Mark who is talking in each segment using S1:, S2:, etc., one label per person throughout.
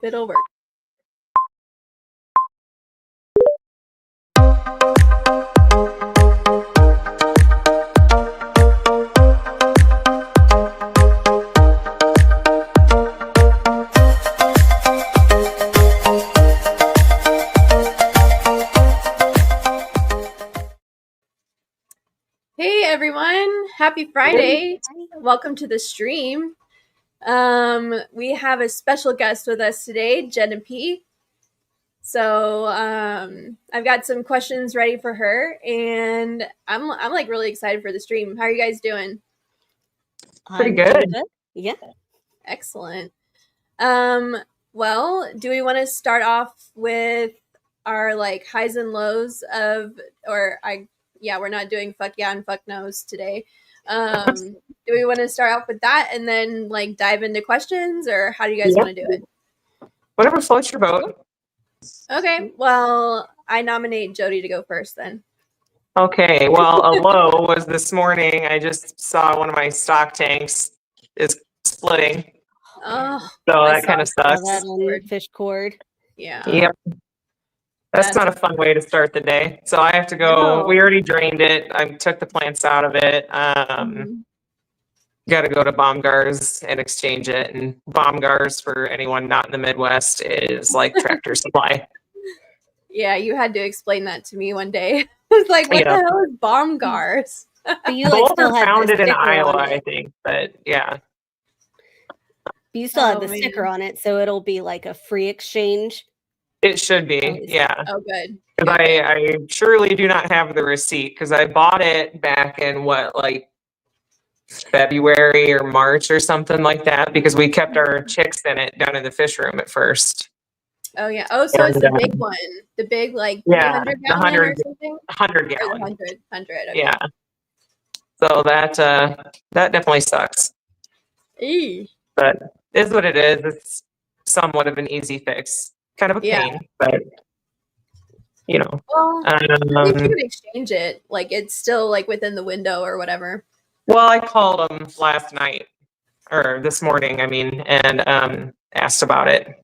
S1: It'll work. Hey everyone, happy Friday. Welcome to the stream. We have a special guest with us today, Jodi-P. So I've got some questions ready for her, and I'm like really excited for the stream. How are you guys doing?
S2: Pretty good.
S3: Yeah.
S1: Excellent. Well, do we want to start off with our like highs and lows of, we're not doing fuck yeah and fuck no's today. Do we want to start off with that and then like dive into questions, or how do you guys want to do it?
S2: Whatever floats your boat.
S1: Okay, well, I nominate Jodi to go first then.
S2: Okay, well, a low was this morning. I just saw one of my stock tanks is splitting.
S1: Oh,
S2: so that kind of sucks.
S3: That on fish cord.
S1: Yeah.
S2: Yep. That's not a fun way to start the day. So I have to go.
S1: No.
S2: We already drained it. I took the plants out of it. Got to go to Baumgar's and exchange it. And Baumgar's, for anyone not in the Midwest, is like Tractor Supply.
S1: Yeah, you had to explain that to me one day. It's like, what the hell is Baumgar's?
S2: Both are founded in Iowa, I think. But yeah.
S3: You still have the sticker on it, so it'll be like a free exchange.
S2: It should be, yeah.
S1: Oh, good.
S2: Because I surely do not have the receipt, because I bought it back in February or March or something like that, because we kept our chicks in it down in the fish room at first.
S1: Oh yeah. Oh, so it's the big one, the big like 300 gallon or something.
S2: 100 gallon.
S1: 100. Okay.
S2: Yeah. So that definitely sucks. But is what it is. It's somewhat of an easy fix. Kind of a pain, but you know.
S1: Well, you can exchange it. Like it's still like within the window or whatever.
S2: Well, I called them last night or this morning, and asked about it.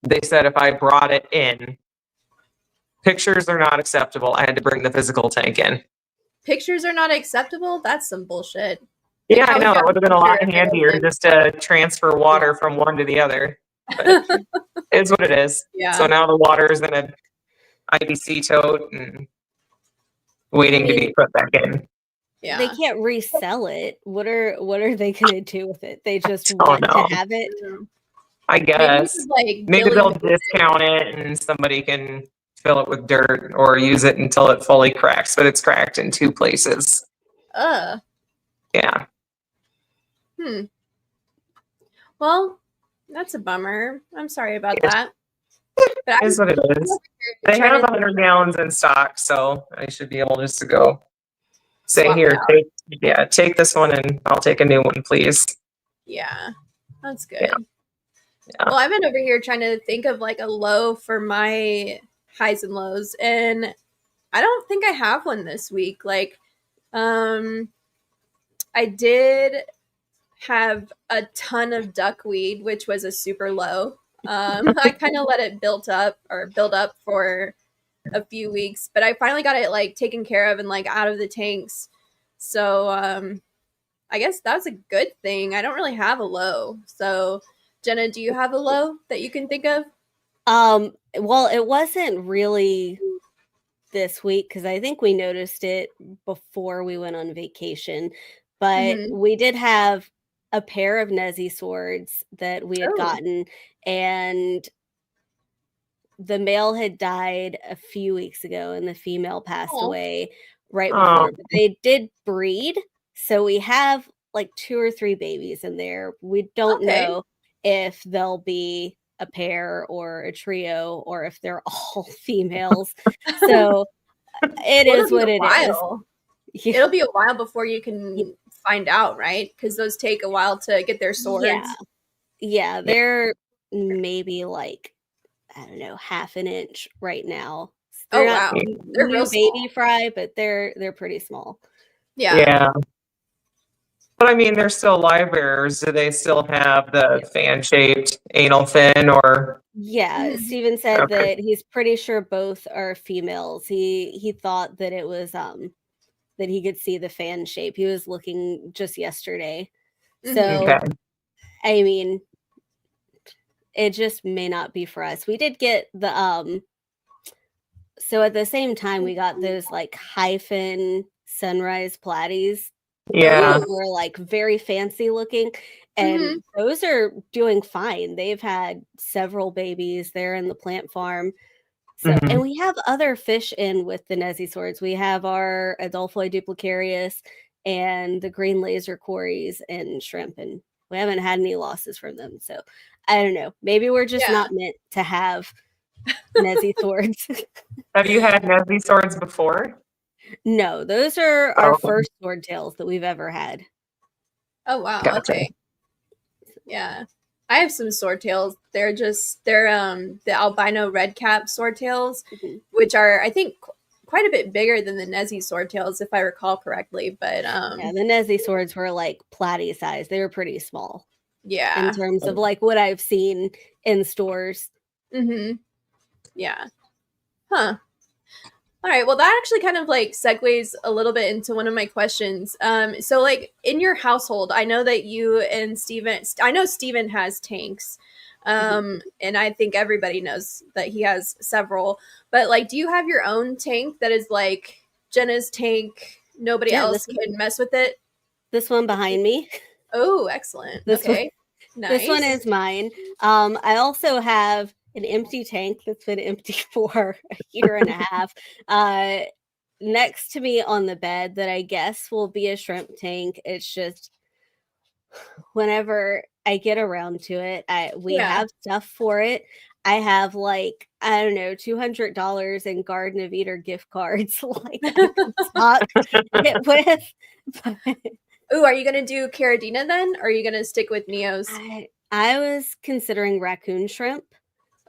S2: They said if I brought it in, pictures are not acceptable. I had to bring the physical tank in. Pictures
S1: are not acceptable? That's some bullshit.
S2: Yeah, I know. It would have been a lot handier just to transfer water from one to the other. But it's what it is.
S1: Yeah.
S2: So now the water is in an IBC tote and waiting to be put back in.
S1: Yeah.
S3: They can't resell it. What are they gonna do with it? They just want to have it.
S2: I guess maybe they'll discount it and somebody can fill it with dirt or use it until it fully cracks, but it's cracked in 2 places. Yeah.
S1: Well, that's a bummer. I'm sorry about that.
S2: But is what it is. They have 100 gallons in stock, so I should be able just to go say, here, take this one and I'll take a new one, please.
S1: Yeah, that's good.
S2: Yeah.
S1: Well, I've been over here trying to think of like a low for my highs and lows, and I don't think I have one this week. Like, I did have a ton of duckweed, which was a super low. I kind of let it build up for a few weeks, but I finally got it like taken care of and like out of the tanks. So I guess that's a good thing. I don't really have a low. So Jenna, do you have a low that you can think of?
S3: Well, it wasn't really this week because I think we noticed it before we went on vacation, but we did have a pair of Nezzy swords that we had gotten, and the male had died a few weeks ago and the female passed away right before, but they did breed. So we have like 2 or 3 babies in there. We don't know if they'll be a pair or a trio or if they're all females. So it is what it is.
S1: It'll be a while before you can find out, right? Because those take a while to get their swords.
S3: Yeah, they're maybe like, I don't know, half an inch right now. They're
S1: they're real
S3: baby fry, but they're pretty small.
S1: Yeah.
S2: But I mean, they're still live bearers. Do they still have the fan-shaped anal fin or?
S3: Yeah, Steven said that he's pretty sure both are females. He thought that it was that he could see the fan shape. He was looking just yesterday. So I mean, it just may not be for us. We did get the so at the same time we got those like hyphen sunrise platies.
S2: Yeah.
S3: Those were like very fancy looking, and those are doing fine. They've had several babies there in the plant farm. So, and we have other fish in with the Nessie swords. We have our Adolphoi duplicarius and the green laser quarries and shrimp, and we haven't had any losses from them. So I don't know. Maybe we're just not meant to have Nessie swords.
S2: Have you had Nessie swords before?
S3: No, those are our first sword tails that we've ever had.
S1: Oh wow, okay. Yeah. I have some swordtails. They're the albino red cap swordtails, which are I think quite a bit bigger than the Nessie swordtails if I recall correctly, but
S3: yeah, the Nessie swords were like platy size. They were pretty small.
S1: Yeah.
S3: In terms of like what I've seen in stores.
S1: Yeah. Huh. All right. Well, that actually kind of like segues a little bit into one of my questions. So like in your household, I know that you and I know Steven has tanks. And I think everybody knows that he has several, but like, do you have your own tank that is like Jenna's tank? Nobody else can mess with it.
S3: This one behind me.
S1: Oh, excellent. Okay.
S3: Nice. This one is mine. I also have an empty tank that's been empty for a year and a half next to me on the bed that I guess will be a shrimp tank. It's just whenever I get around to it, we have stuff for it. I have like, I don't know, $200 in Garden of Eater gift cards like I can stock it with.
S1: Ooh, are you going to do Caridina then? Or are you going to stick with Neos?
S3: I was considering raccoon shrimp.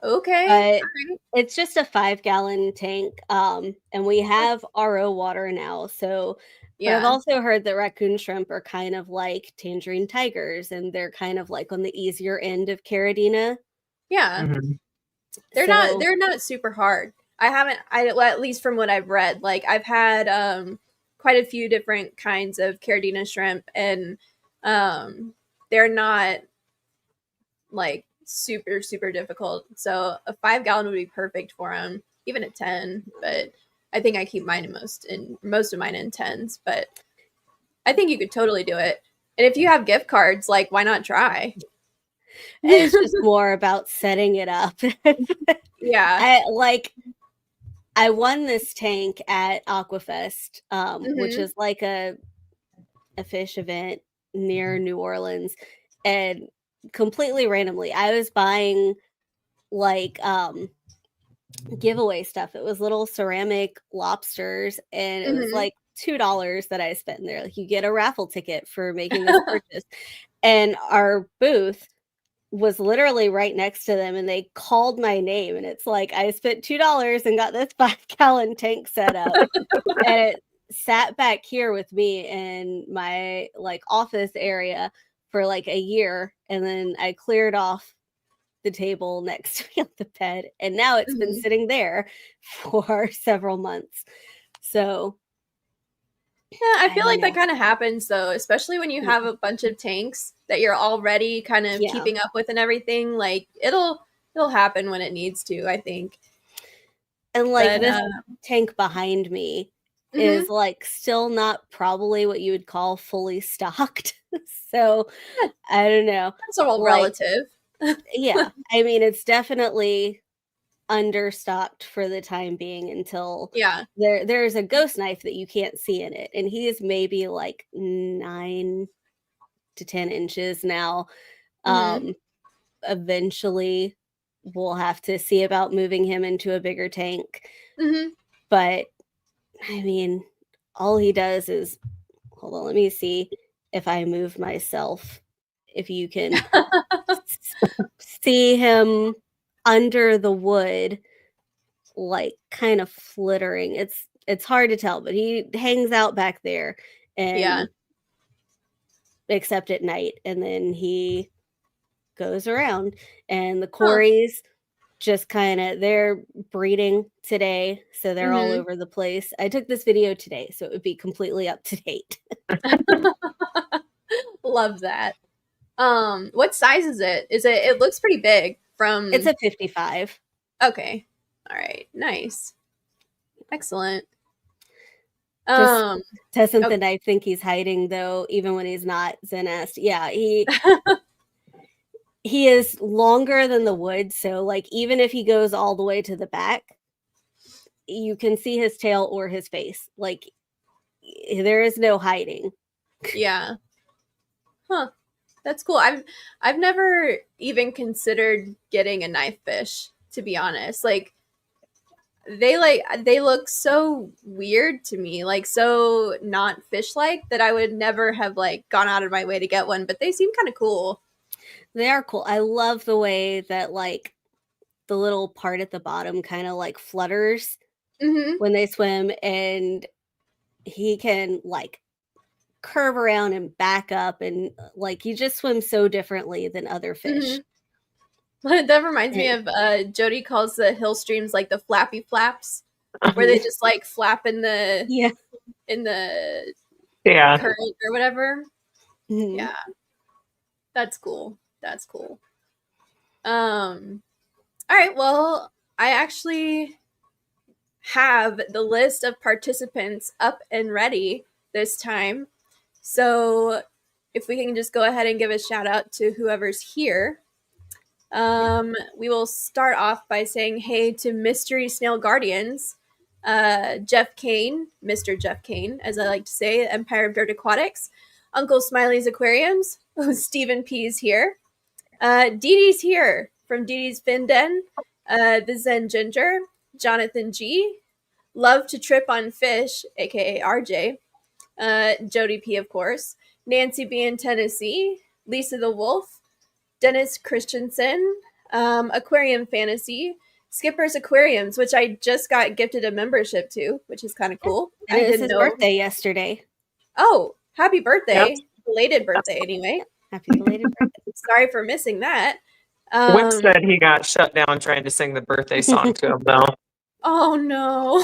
S1: Okay.
S3: But it's just a 5-gallon tank. And we have RO water now. So but I've also heard that raccoon shrimp are kind of like tangerine tigers, and they're kind of like on the easier end of Caridina.
S1: Yeah. They're not super hard. Well, at least from what I've read, like I've had quite a few different kinds of Caridina shrimp, and they're not like super difficult. So a 5-gallon would be perfect for them, even at 10. But I think I keep mine most of mine in 10s. But I think you could totally do it. And if you have gift cards, like why not try?
S3: It's just more about setting it up.
S1: Yeah.
S3: I won this tank at Aquafest, which is like a fish event near New Orleans, and completely randomly I was buying like giveaway stuff. It was little ceramic lobsters, and it was like $2 that I spent there. Like you get a raffle ticket for making this purchase. And our booth was literally right next to them, and they called my name, and it's like I spent $2 and got this 5-gallon tank set up. And it sat back here with me in my like office area for like a year, and then I cleared off the table next to me on the bed, and now it's been sitting there for several months. So
S1: yeah, I feel like that kind of happens though, especially when you have a bunch of tanks that you're already kind of keeping up with and everything. Like it'll happen when it needs to, I think.
S3: And like this tank behind me is like still not probably what you would call fully stocked. So I don't know.
S1: That's all relative.
S3: Yeah. I mean, it's definitely understocked for the time being until there's a ghost knife that you can't see in it, and he is maybe like 9 to 10 inches now. Eventually we'll have to see about moving him into a bigger tank. But I mean, all he does is, hold on, let me see if I move myself, if you can see him under the wood, like kind of flittering. It's hard to tell, but he hangs out back there, and except at night. And then he goes around, and the Corys just kind of, they're breeding today, so they're all over the place. I took this video today, so it would be completely up to date.
S1: Love that. What size is it? It looks pretty big from...
S3: It's a 55.
S1: Okay. All right. Nice. Excellent.
S3: Just doesn't the knife think he's hiding, though, even when he's not? Zen asked. Yeah, he is longer than the wood, so like even if he goes all the way to the back, you can see his tail or his face. Like there is no hiding.
S1: Yeah. Huh. That's cool. I've never even considered getting a knife fish, to be honest. Like they look so weird to me, like so not fish-like, that I would never have like gone out of my way to get one, but they seem kind of cool.
S3: They are cool. I love the way that like the little part at the bottom kind of like flutters when they swim, and he can like curve around and back up, and like he just swims so differently than other fish.
S1: That reminds me of Jodi calls the hill streams like the flappy flaps, where they just like flap in the current or whatever. Yeah, that's cool. That's cool. All right, well, I actually have the list of participants up and ready this time, so if we can just go ahead and give a shout out to whoever's here. We will start off by saying hey to Mystery Snail Guardians, Jeff Kane, Mr. Jeff Kane, as I like to say, Empire of Dirt Aquatics, Uncle Smiley's Aquariums, Stephen P's here, Dee Dee's here from Dee Dee's Fin Den, the Zen Ginger, Jonathan G, Love to Trip on Fish, aka RJ, Jodi-P, of course, Nancy B in Tennessee, Lisa the Wolf, Dennis Christensen, Aquarium Fantasy, Skipper's Aquariums, which I just got gifted a membership to, which is kind of cool.
S3: And it was his birthday yesterday.
S1: Oh, happy birthday. Yep. Belated birthday, anyway.
S3: Happy belated birthday.
S1: Sorry for missing that.
S2: Whip said he got shut down trying to sing the birthday song to him, though.
S1: Oh, no.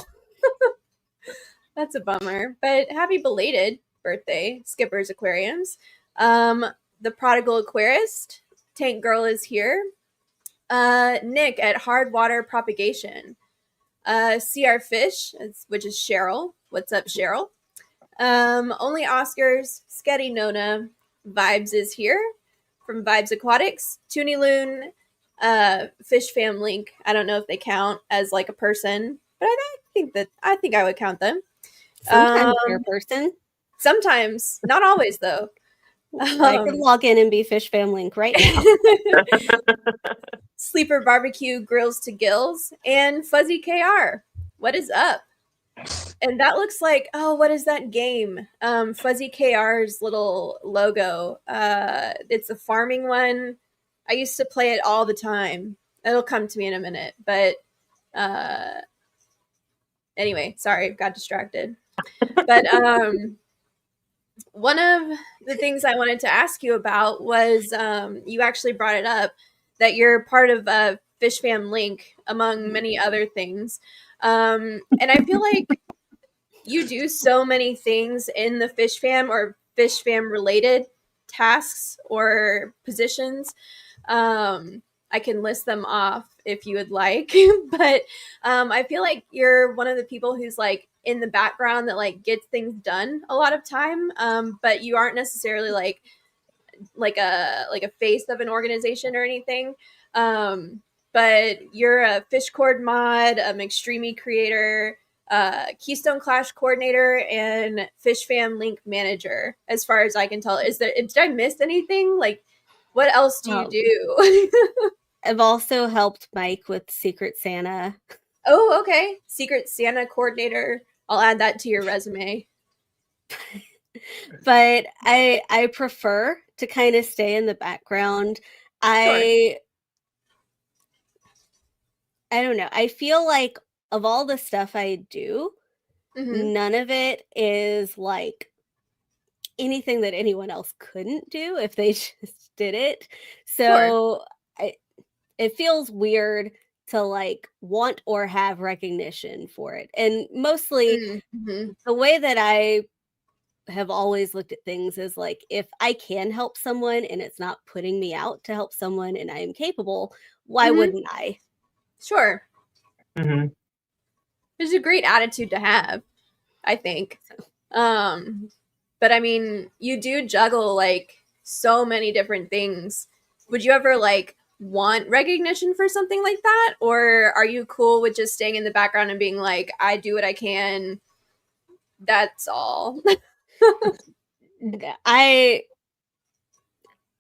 S1: That's a bummer. But happy belated birthday, Skipper's Aquariums. The Prodigal Aquarist, Tank Girl is here. Nick at Hard Water Propagation. CR Fish, which is Cheryl. What's up, Cheryl? Only Oscars, Sketty Nona, Vibes is here from Vibes Aquatics. Toonie Loon, Fish Fam Link. I don't know if they count as like a person, but I think I would count them.
S3: Sometimes they're a person.
S1: Sometimes, not always though.
S3: I could log in and be Fish Fam Link right now.
S1: Sleeper Barbecue Grills to Gills and Fuzzy KR. What is up? And that looks like, oh, what is that game? Fuzzy KR's little logo. It's a farming one. I used to play it all the time. It'll come to me in a minute. But anyway, sorry, got distracted. But one of the things I wanted to ask you about was you actually brought it up, that you're part of Fish Fam Link, among many other things. And I feel like you do so many things in the Fish Fam or Fish Fam related tasks or positions. I can list them off if you would like, but I feel like you're one of the people who's like in the background that like gets things done a lot of time, but you aren't necessarily like a face of an organization or anything. But you're a Fish Cord mod, McStreamy creator, Keystone Clash coordinator, and Fish Fam Link manager, as far as I can tell. Did I miss anything? Like, what else do you do?
S3: I've also helped Mike with Secret Santa.
S1: Oh, okay. Secret Santa coordinator. I'll add that to your resume.
S3: But I prefer to kind of stay in the background.
S1: Sure.
S3: I don't know. I feel like of all the stuff I do, none of it is like anything that anyone else couldn't do if they just did it. So it feels weird to like want or have recognition for it. And mostly the way that I have always looked at things is like, if I can help someone and it's not putting me out to help someone and I am capable, why wouldn't I?
S1: Sure. It's a great attitude to have, I think. But I mean, you do juggle like so many different things. Would you ever like want recognition for something like that? Or are you cool with just staying in the background and being like, I do what I can, that's all?
S3: I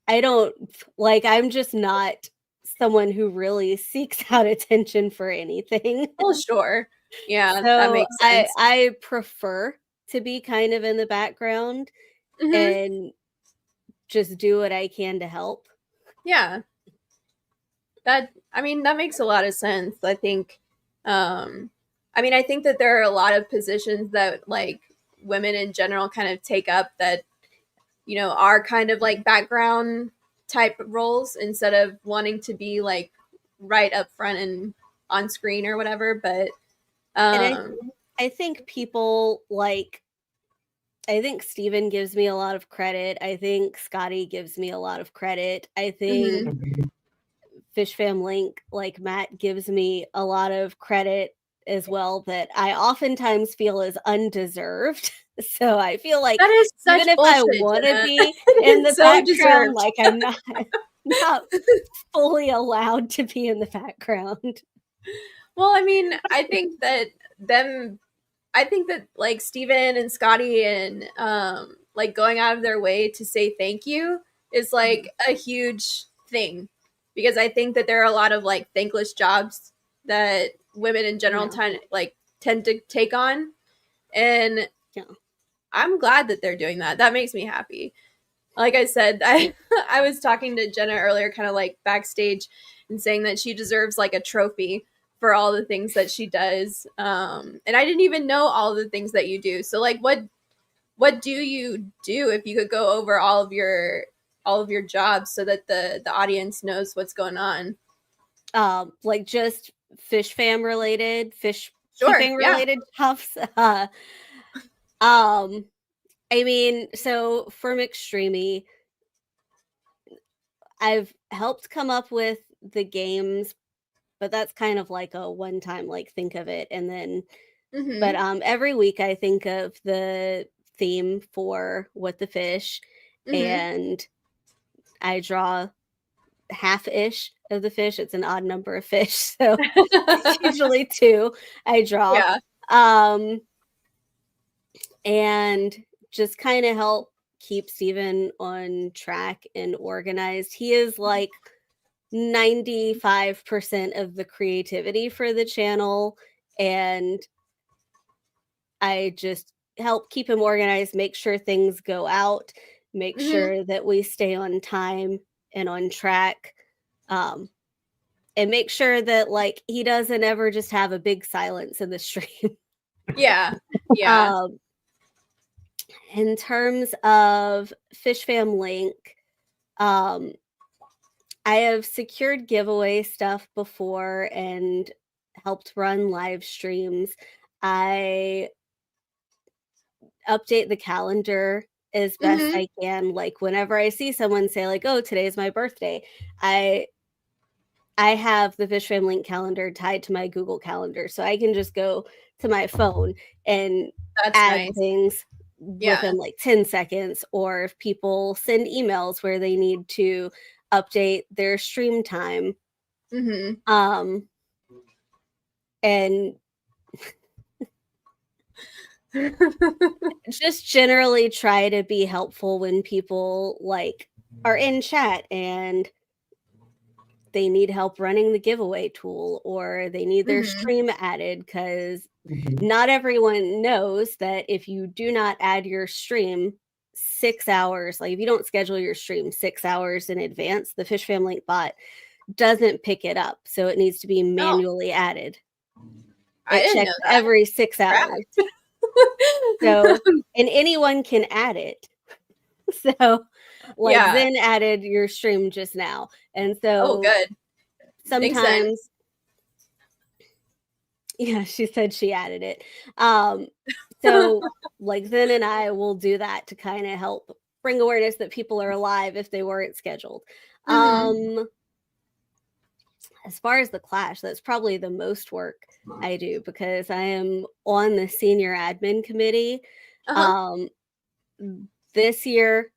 S3: don't like, I'm just not someone who really seeks out attention for anything.
S1: Oh, sure. Yeah,
S3: so
S1: that makes sense.
S3: I prefer to be kind of in the background and just do what I can to help.
S1: Yeah. That makes a lot of sense. I think I think that there are a lot of positions that like women in general kind of take up that, you know, are kind of like background type roles instead of wanting to be like right up front and on screen or whatever. But
S3: and I think people like, I think Steven gives me a lot of credit. I think Scotty gives me a lot of credit. I think Fish Fam Link, like Matt, gives me a lot of credit as well that I oftentimes feel is undeserved. So I feel like
S1: that is such
S3: even if
S1: bullshit,
S3: I want to
S1: Jenna.
S3: be in the
S1: so
S3: background,
S1: deserved.
S3: like I'm not fully allowed to be in the background.
S1: Well, I mean, I think that like Steven and Scotty and like going out of their way to say thank you is like a huge thing, because I think that there are a lot of like thankless jobs that women in general tend to take on, and I'm glad that they're doing that. That makes me happy. Like I said, I was talking to Jenna earlier, kind of like backstage, and saying that she deserves like a trophy for all the things that she does. And I didn't even know all the things that you do. So like, what do you do, if you could go over all of your jobs so that the audience knows what's going on?
S3: Like just Fish Fam related, keeping related stuff. I mean, so for McStreamy, I've helped come up with the games, but that's kind of like a one-time, like think of it and then but every week I think of the theme for What the Fish, and I draw half-ish of the fish. It's an odd number of fish, so it's usually 2 I draw. And just kind of help keep Steven on track and organized. He is like 95% of the creativity for the channel, and I just help keep him organized, make sure things go out, make sure that we stay on time and on track, and make sure that like he doesn't ever just have a big silence in the stream. In terms of Fish Fam Link, I have secured giveaway stuff before and helped run live streams. I update the calendar as best I can. Like whenever I see someone say like, oh, today's my birthday, I have the Fish Fam Link calendar tied to my Google Calendar, so I can just go to my phone and add things within like 10 seconds. Or if people send emails where they need to update their stream time, and just generally try to be helpful when people like are in chat and they need help running the giveaway tool, or they need their stream added, because not everyone knows that if you do not add your stream 6 hours, like if you don't schedule your stream 6 hours in advance, the Fish Fam Link bot doesn't pick it up. So it needs to be manually added. It checks every 6 hours. So, and anyone can add it. So like Zen added your stream just now. And so
S1: good.
S3: Sometimes yeah, she said she added it. So like Zen and I will do that to kind of help bring awareness that people are alive if they weren't scheduled. As far as the Clash, that's probably the most work I do because I am on the senior admin committee. This year,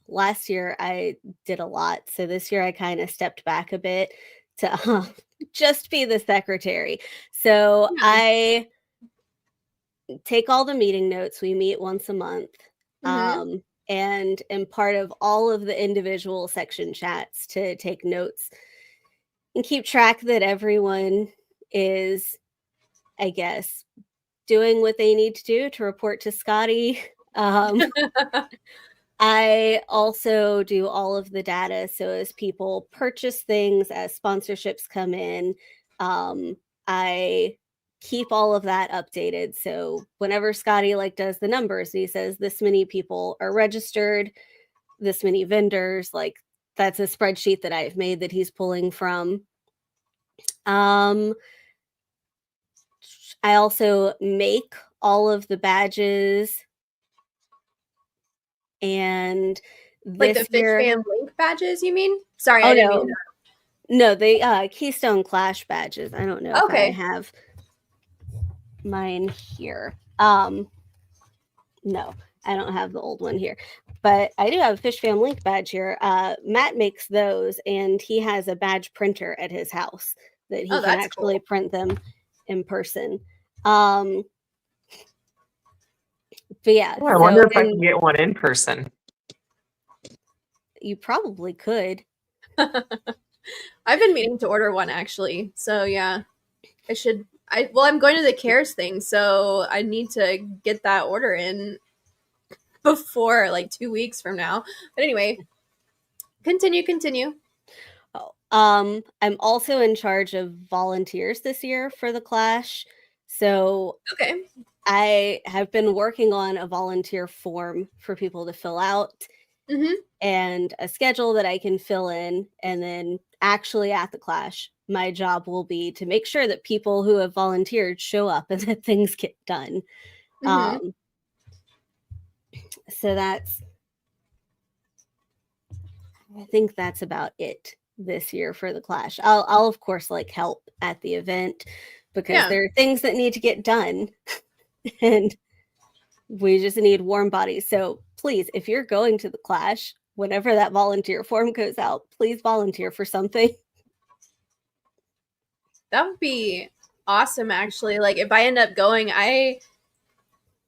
S3: last year I did a lot. So this year I kind of stepped back a bit to just be the secretary. So I take all the meeting notes. We meet once a month. And am part of all of the individual section chats to take notes and keep track that everyone is, I guess, doing what they need to do to report to Scotty. I also do all of the data. So as people purchase things, as sponsorships come in, I keep all of that updated. So whenever Scotty like does the numbers, he says this many people are registered, this many vendors, like that's a spreadsheet that I've made that he's pulling from. I also make all of the badges. And
S1: like the Fish Fam Link badges, you mean? Sorry, I didn't mean that.
S3: No, the Keystone Clash badges. I don't know if I have mine here. No, I don't have the old one here. But I do have a Fish Fam Link badge here. Matt makes those, and he has a badge printer at his house that he can actually print them in person. But yeah.
S2: I wonder if I can get one in person.
S3: You probably could.
S1: I've been meaning to order one actually. So yeah, I should. I'm going to the CARES thing, so I need to get that order in before like 2 weeks from now. But anyway, continue.
S3: I'm also in charge of volunteers this year for the Clash. So I have been working on a volunteer form for people to fill out and a schedule that I can fill in. And then actually at the Clash, my job will be to make sure that people who have volunteered show up and that things get done. So I think that's about it this year for the Clash. I'll of course like help at the event because there are things that need to get done and we just need warm bodies. So please, if you're going to the Clash, whenever that volunteer form goes out, please volunteer for something.
S1: That would be awesome, actually. Like if I end up going, I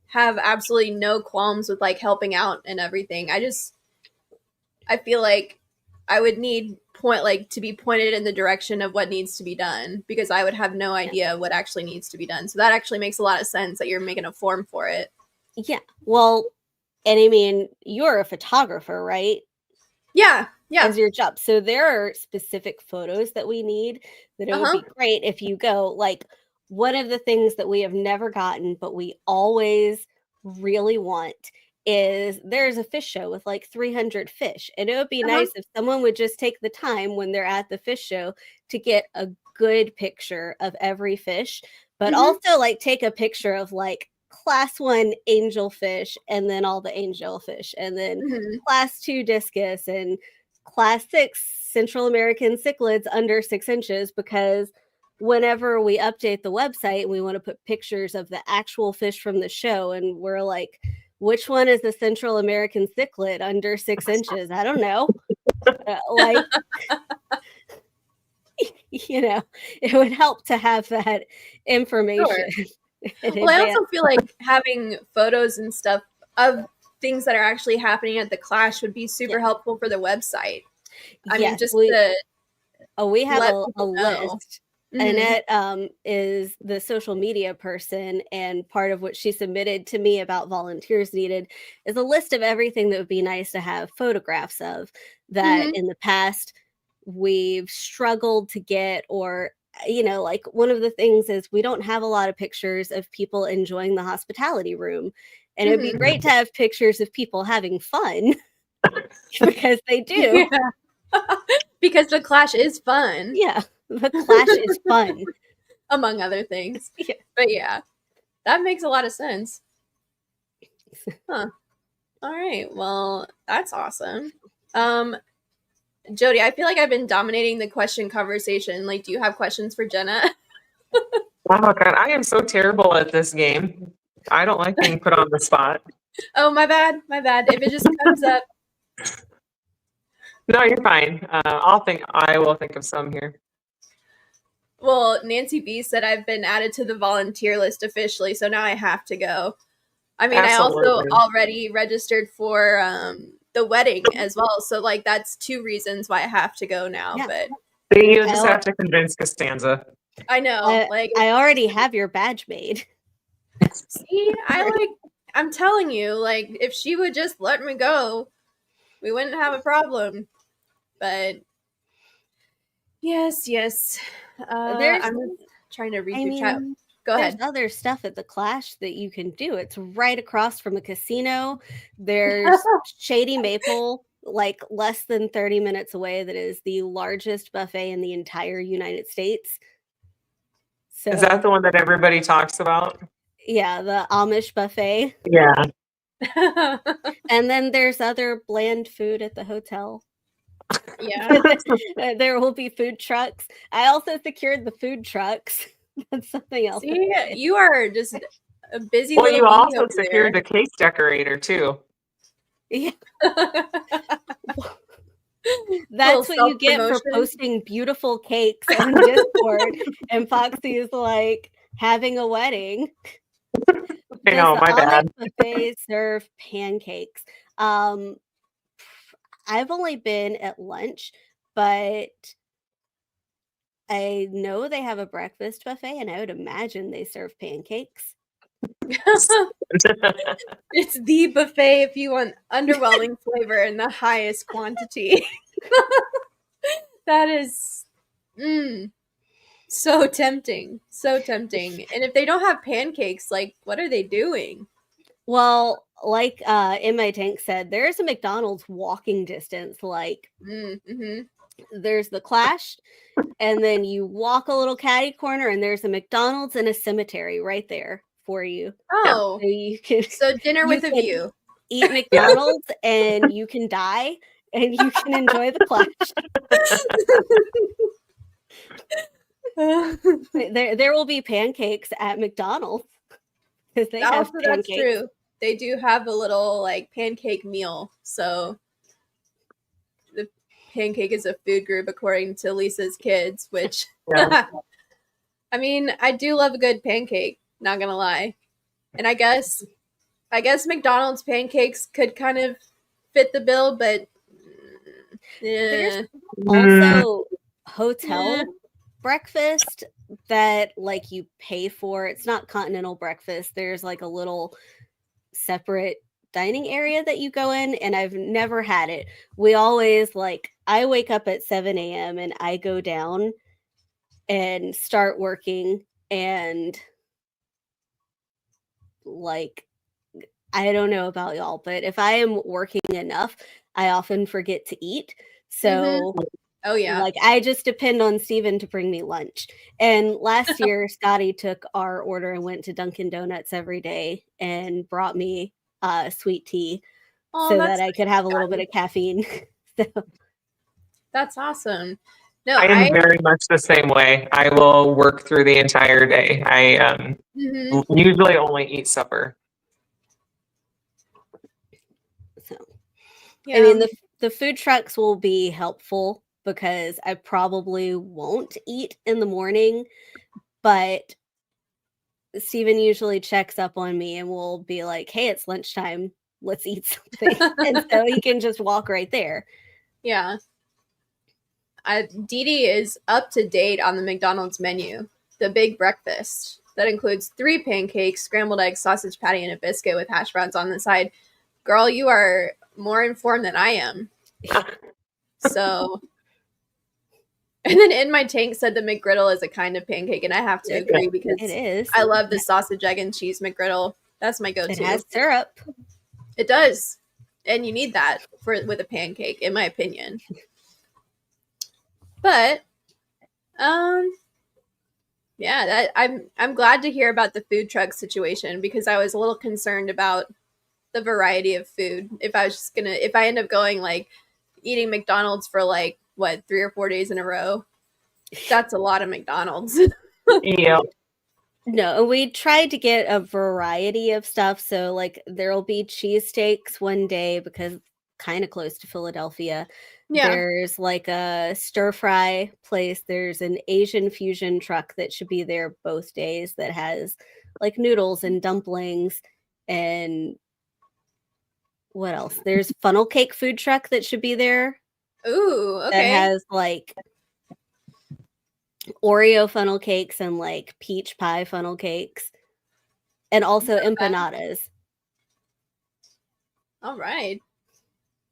S1: have absolutely no qualms with like helping out and everything. I feel like I would need to be pointed in the direction of what needs to be done because I would have no idea what actually needs to be done. So that actually makes a lot of sense that you're making a form for it.
S3: Yeah. Well, and I mean, you're a photographer, right?
S1: Yeah.
S3: As your job. So there are specific photos that we need that it would be great if you go. Like one of the things that we have never gotten, but we always really want is there's a fish show with like 300 fish. And it would be nice if someone would just take the time when they're at the fish show to get a good picture of every fish, but also like take a picture of like class 1 angelfish and then all the angelfish and then class 2 discus and class 6 Central American cichlids under 6 inches, because whenever we update the website, we want to put pictures of the actual fish from the show. And we're like, which one is the Central American cichlid under 6 inches? I don't know. Like, you know, it would help to have that information.
S1: Sure. Well, I also feel like having photos and stuff of things that are actually happening at the Clash would be super helpful for the website. I mean, just we
S3: have a list. Annette is the social media person, and part of what she submitted to me about volunteers needed is a list of everything that would be nice to have photographs of that in the past we've struggled to get, or you know, like one of the things is we don't have a lot of pictures of people enjoying the hospitality room. And it'd be great to have pictures of people having fun because they do.
S1: Yeah. Because the Clash is fun.
S3: Yeah, the Clash is fun.
S1: Among other things.
S3: Yeah.
S1: But yeah, that makes a lot of sense. Huh. All right. Well, that's awesome. Jodi, I feel like I've been dominating the question conversation. Like, do you have questions for Jenna?
S2: Oh God, I am so terrible at this game. I don't like being put on the spot.
S1: Oh, my bad. My bad. If it just comes up.
S2: No, you're fine. I will think of some here.
S1: Well, Nancy B said I've been added to the volunteer list officially, so now I have to go. I mean,
S2: Absolutely.
S1: I also already registered for the wedding as well, so like that's 2 reasons why I have to go now.
S3: Yeah.
S1: But
S2: you just have to convince Costanza.
S1: I know.
S3: I already have your badge made.
S1: See, I'm telling you, like, if she would just let me go, we wouldn't have a problem. But yes. I'm trying to read through chat. Go ahead.
S3: There's other stuff at the Clash that you can do. It's right across from a casino. There's Shady Maple, like less than 30 minutes away, that is the largest buffet in the entire United States. So,
S2: is that the one that everybody talks about?
S3: Yeah, the Amish buffet.
S2: Yeah.
S3: And then there's other bland food at the hotel.
S1: Yeah.
S3: There will be food trucks. I also secured the food trucks. That's something else.
S1: See, you are just a busy
S2: well,
S1: little
S2: you
S1: bee
S2: also
S1: over
S2: secured
S1: there.
S2: the cake decorator too.
S3: Yeah. That's what you get for posting beautiful cakes on Discord. And Foxy is like having a wedding.
S2: I know, my bad.
S3: Buffet serve pancakes. I've only been at lunch, but I know they have a breakfast buffet, and I would imagine they serve pancakes.
S1: It's the buffet if you want underwhelming flavor in the highest quantity. That is so tempting. So tempting. And if they don't have pancakes, like, what are they doing?
S3: Well, like In My Tank said, there's a McDonald's walking distance. Like, there's the Clash, and then you walk a little catty corner, and there's a McDonald's and a cemetery right there for you.
S1: Oh, so dinner with a view.
S3: Eat McDonald's and you can die, and you can enjoy the Clash. There will be pancakes at McDonald's because they have pancakes.
S1: That's true. They do have a little like pancake meal. So the pancake is a food group according to Lisa's kids, which I mean, I do love a good pancake, not gonna lie. And I guess McDonald's pancakes could kind of fit the bill, but
S3: there's also hotel breakfast that like you pay for. It's not continental breakfast. There's like a little separate dining area that you go in, and I've never had it. We always I wake up at 7 a.m. and I go down and start working, and I don't know about y'all, but if I am working enough, I often forget to eat. So
S1: oh yeah,
S3: I just depend on Steven to bring me lunch. And last year, Scotty took our order and went to Dunkin' Donuts every day and brought me sweet tea so that I could have a little bit of caffeine. So.
S1: That's awesome. No,
S2: I am very much the same way. I will work through the entire day. I usually only eat supper.
S3: So, I mean, the food trucks will be helpful because I probably won't eat in the morning, but Steven usually checks up on me and will be like, hey, it's lunchtime. Let's eat something. And so he can just walk right there.
S1: Yeah. Dee Dee is up to date on the McDonald's menu. The big breakfast. That includes 3 pancakes, scrambled eggs, sausage patty, and a biscuit with hash browns on the side. Girl, you are more informed than I am. So, and then In My Tank said the McGriddle is a kind of pancake, and I have to agree because
S3: it is.
S1: I love the sausage, egg, and cheese McGriddle. That's my go-to.
S3: It has syrup.
S1: It does. And you need that with a pancake, in my opinion. But yeah, I'm glad to hear about the food truck situation, because I was a little concerned about the variety of food. If I end up going like eating McDonald's for like what 3 or 4 days in a row, that's a lot of McDonald's.
S2: Yeah.
S3: No, we tried to get a variety of stuff. So like there'll be cheesesteaks one day because it's kind of close to Philadelphia.
S1: Yeah.
S3: There's like a stir fry place. There's an Asian fusion truck that should be there both days that has like noodles and dumplings. And what else? There's funnel cake food truck that should be there.
S1: Ooh, okay.
S3: That has like Oreo funnel cakes and like peach pie funnel cakes, and also empanadas.
S1: All right.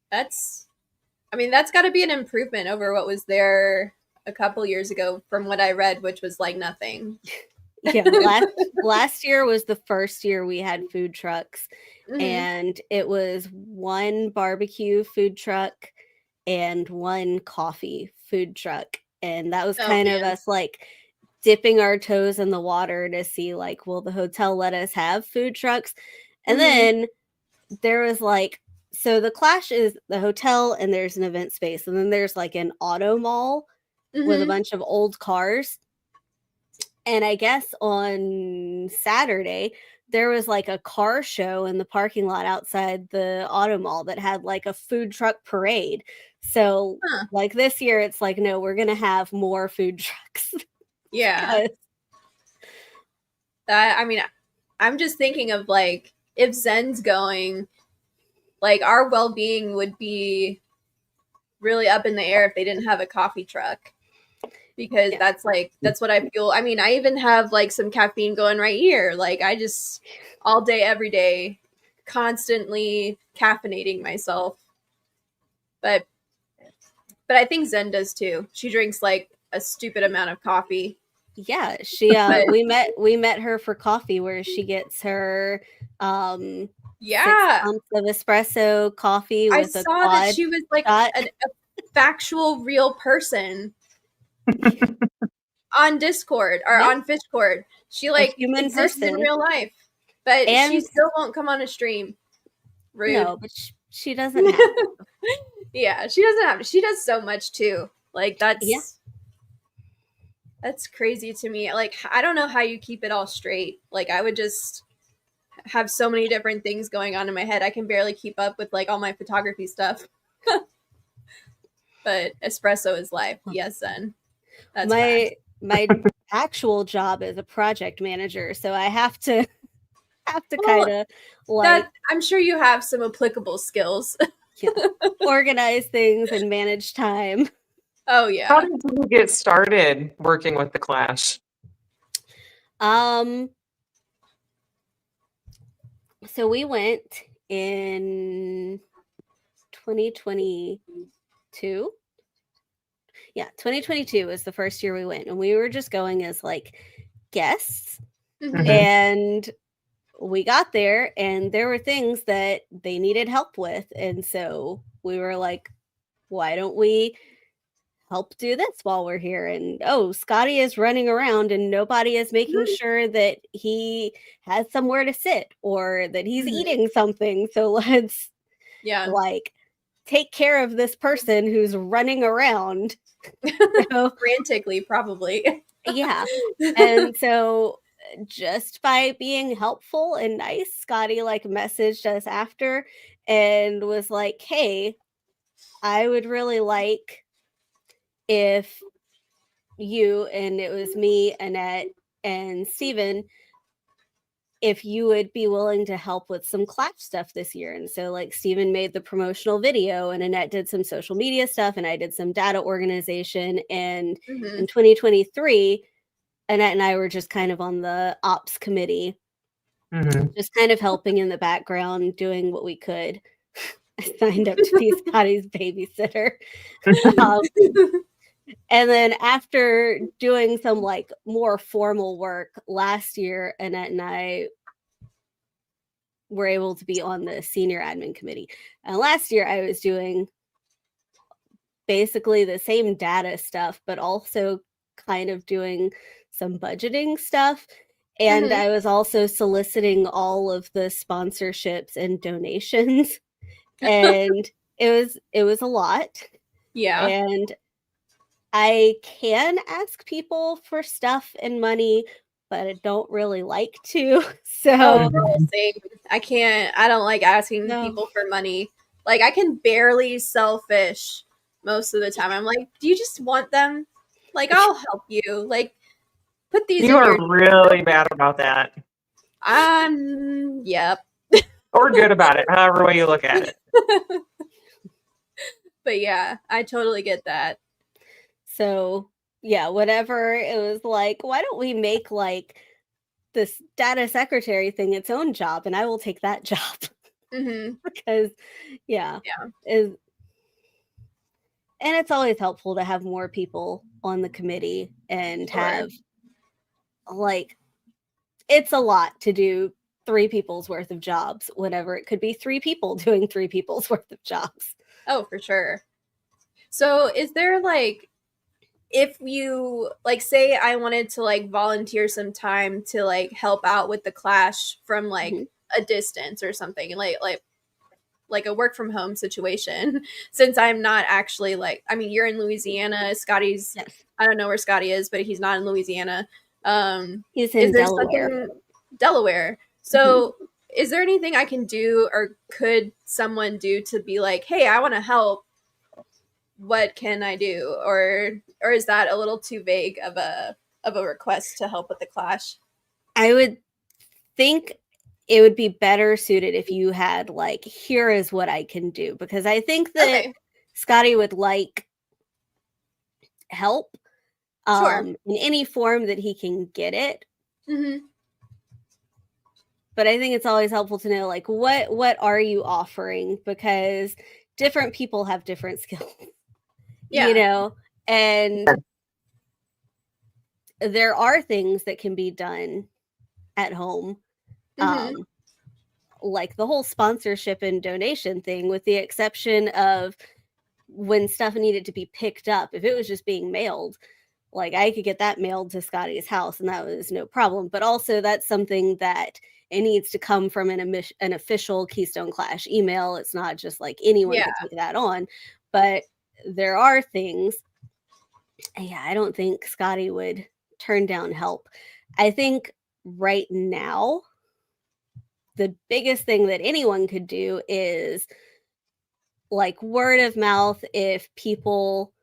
S1: That's got to be an improvement over what was there a couple years ago from what I read, which was like nothing.
S3: Yeah, last year was the first year we had food trucks, and it was one barbecue food truck and one coffee food truck. And that was kind of us like dipping our toes in the water to see like, will the hotel let us have food trucks? And then there was like, so the Clash is the hotel and there's an event space. And then there's like an auto mall with a bunch of old cars. And I guess on Saturday, there was like a car show in the parking lot outside the auto mall that had like a food truck parade. So like this year, it's like, no, we're going to have more food trucks.
S1: Yeah. I'm just thinking of like, if Zen's going, like our well-being would be really up in the air if they didn't have a coffee truck. Because that's what I feel. I mean, I even have like some caffeine going right here. Like I just all day, every day, constantly caffeinating myself. But I think Zen does too. She drinks like a stupid amount of coffee.
S3: Yeah, she we met her for coffee where she gets her 6 pumps of espresso coffee with a quad.
S1: I saw that she was like a factual real person. On Discord or on Fishcord. She like exists in real life. But she still won't come on a stream. Rude.
S3: No, but she doesn't have to.
S1: Yeah, she doesn't have to. She does so much too. Like that's crazy to me. Like I don't know how you keep it all straight. Like I would just have so many different things going on in my head. I can barely keep up with like all my photography stuff. But espresso is life. Yes, Zen. That's
S3: my actual job is a project manager, so I have to kind of like
S1: I'm sure you have some applicable skills.
S3: Organize things and manage time.
S1: Oh yeah.
S2: How did you get started working with the Clash?
S3: So we went in 2022. Yeah, 2022 was the first year we went, and we were just going as like guests. And we got there and there were things that they needed help with. And so we were like, why don't we help do this while we're here? And Scotty is running around and nobody is making sure that he has somewhere to sit or that he's eating something. So let's like take care of this person who's running around
S1: frantically, probably.
S3: Yeah. And so just by being helpful and nice, Scotty like messaged us after and was like, hey, I would really like if you, and it was me, Annette, and Steven, if you would be willing to help with some Clash stuff this year. And so like Steven made the promotional video and Annette did some social media stuff and I did some data organization. And in 2023, Annette and I were just kind of on the ops committee, just kind of helping in the background, doing what we could. I signed up to be Scotty's babysitter. And then after doing some like more formal work last year, Annette and I were able to be on the senior admin committee. And last year I was doing basically the same data stuff, but also kind of doing some budgeting stuff. And I was also soliciting all of the sponsorships and donations. And it was a lot.
S1: Yeah.
S3: And I can ask people for stuff and money, but I don't really like to. So
S1: same. I don't like asking people for money. Like, I can barely sell fish most of the time. I'm like, do you just want them? Like, I'll help you. Like, put these
S2: You are really bad about that.
S1: Yep.
S2: Or good about it, however way you look at it.
S1: But yeah, I totally get that.
S3: So yeah, whatever. It was like, why don't we make like this data secretary thing its own job, and I will take that job. Because yeah. And it's always helpful to have more people on the committee and have like, it's a lot to do 3 people's worth of jobs, whenever it could be 3 people doing 3 people's worth of jobs.
S1: Oh, for sure. So is there like, if you like, say I wanted to like volunteer some time to like help out with the clash from like a distance or something, like a work from home situation, since I'm not actually like, I mean, you're in Louisiana, Scotty's, I don't know where Scotty is, but he's not in Louisiana.
S3: He's in Delaware.
S1: Delaware. So is there anything I can do, or could someone do to be like, hey, I want to help? What can I do? Or is that a little too vague of a request to help with the clash?
S3: I would think it would be better suited if you had like, here is what I can do, because I think that Scotty would like help in any form that he can get it. But I think it's always helpful to know like, what are you offering, because different people have different skills. You know, and there are things that can be done at home. Like the whole sponsorship and donation thing, with the exception of when stuff needed to be picked up. If it was just being mailed, like I could get that mailed to Scotty's house and that was no problem. But also that's something that it needs to come from an official Keystone Clash email. It's not just like anyone can take that on. But there are things, I don't think Scotty would turn down help. I think right now, the biggest thing that anyone could do is like word of mouth. If people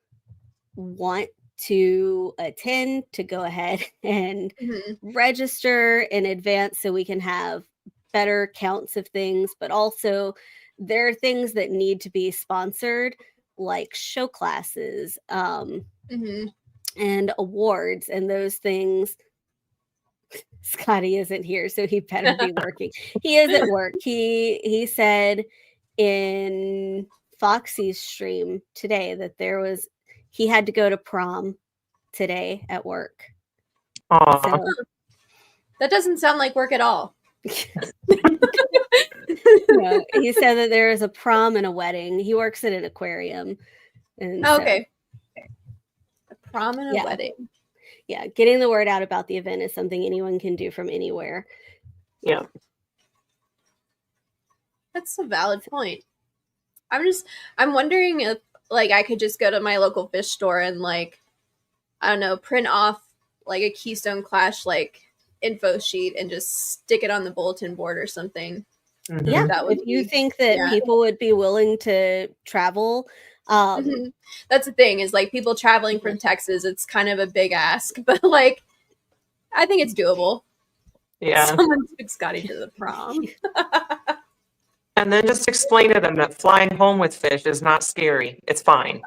S3: want to attend, to go ahead and register in advance so we can have better counts of things. But also there are things that need to be sponsored, like show classes and awards and those things. Scotty isn't here, so he better be working. He is at work. He said in Foxy's stream today that he had to go to prom today at work.
S1: So, that doesn't sound like work at all.
S3: No, he said that there is a prom and a wedding. He works at an aquarium. And
S1: a prom and a wedding.
S3: Yeah, getting the word out about the event is something anyone can do from anywhere.
S2: Yeah.
S1: That's a valid point. I'm wondering if like I could just go to my local fish store and like, I don't know, print off like a Keystone Clash like info sheet and just stick it on the bulletin board or something.
S3: Yeah, if you think that people would be willing to travel.
S1: That's the thing, is like people traveling from Texas, it's kind of a big ask, but like I think it's doable.
S2: Yeah.
S1: Someone took Scotty to the prom.
S2: And then just explain to them that flying home with fish is not scary. It's fine.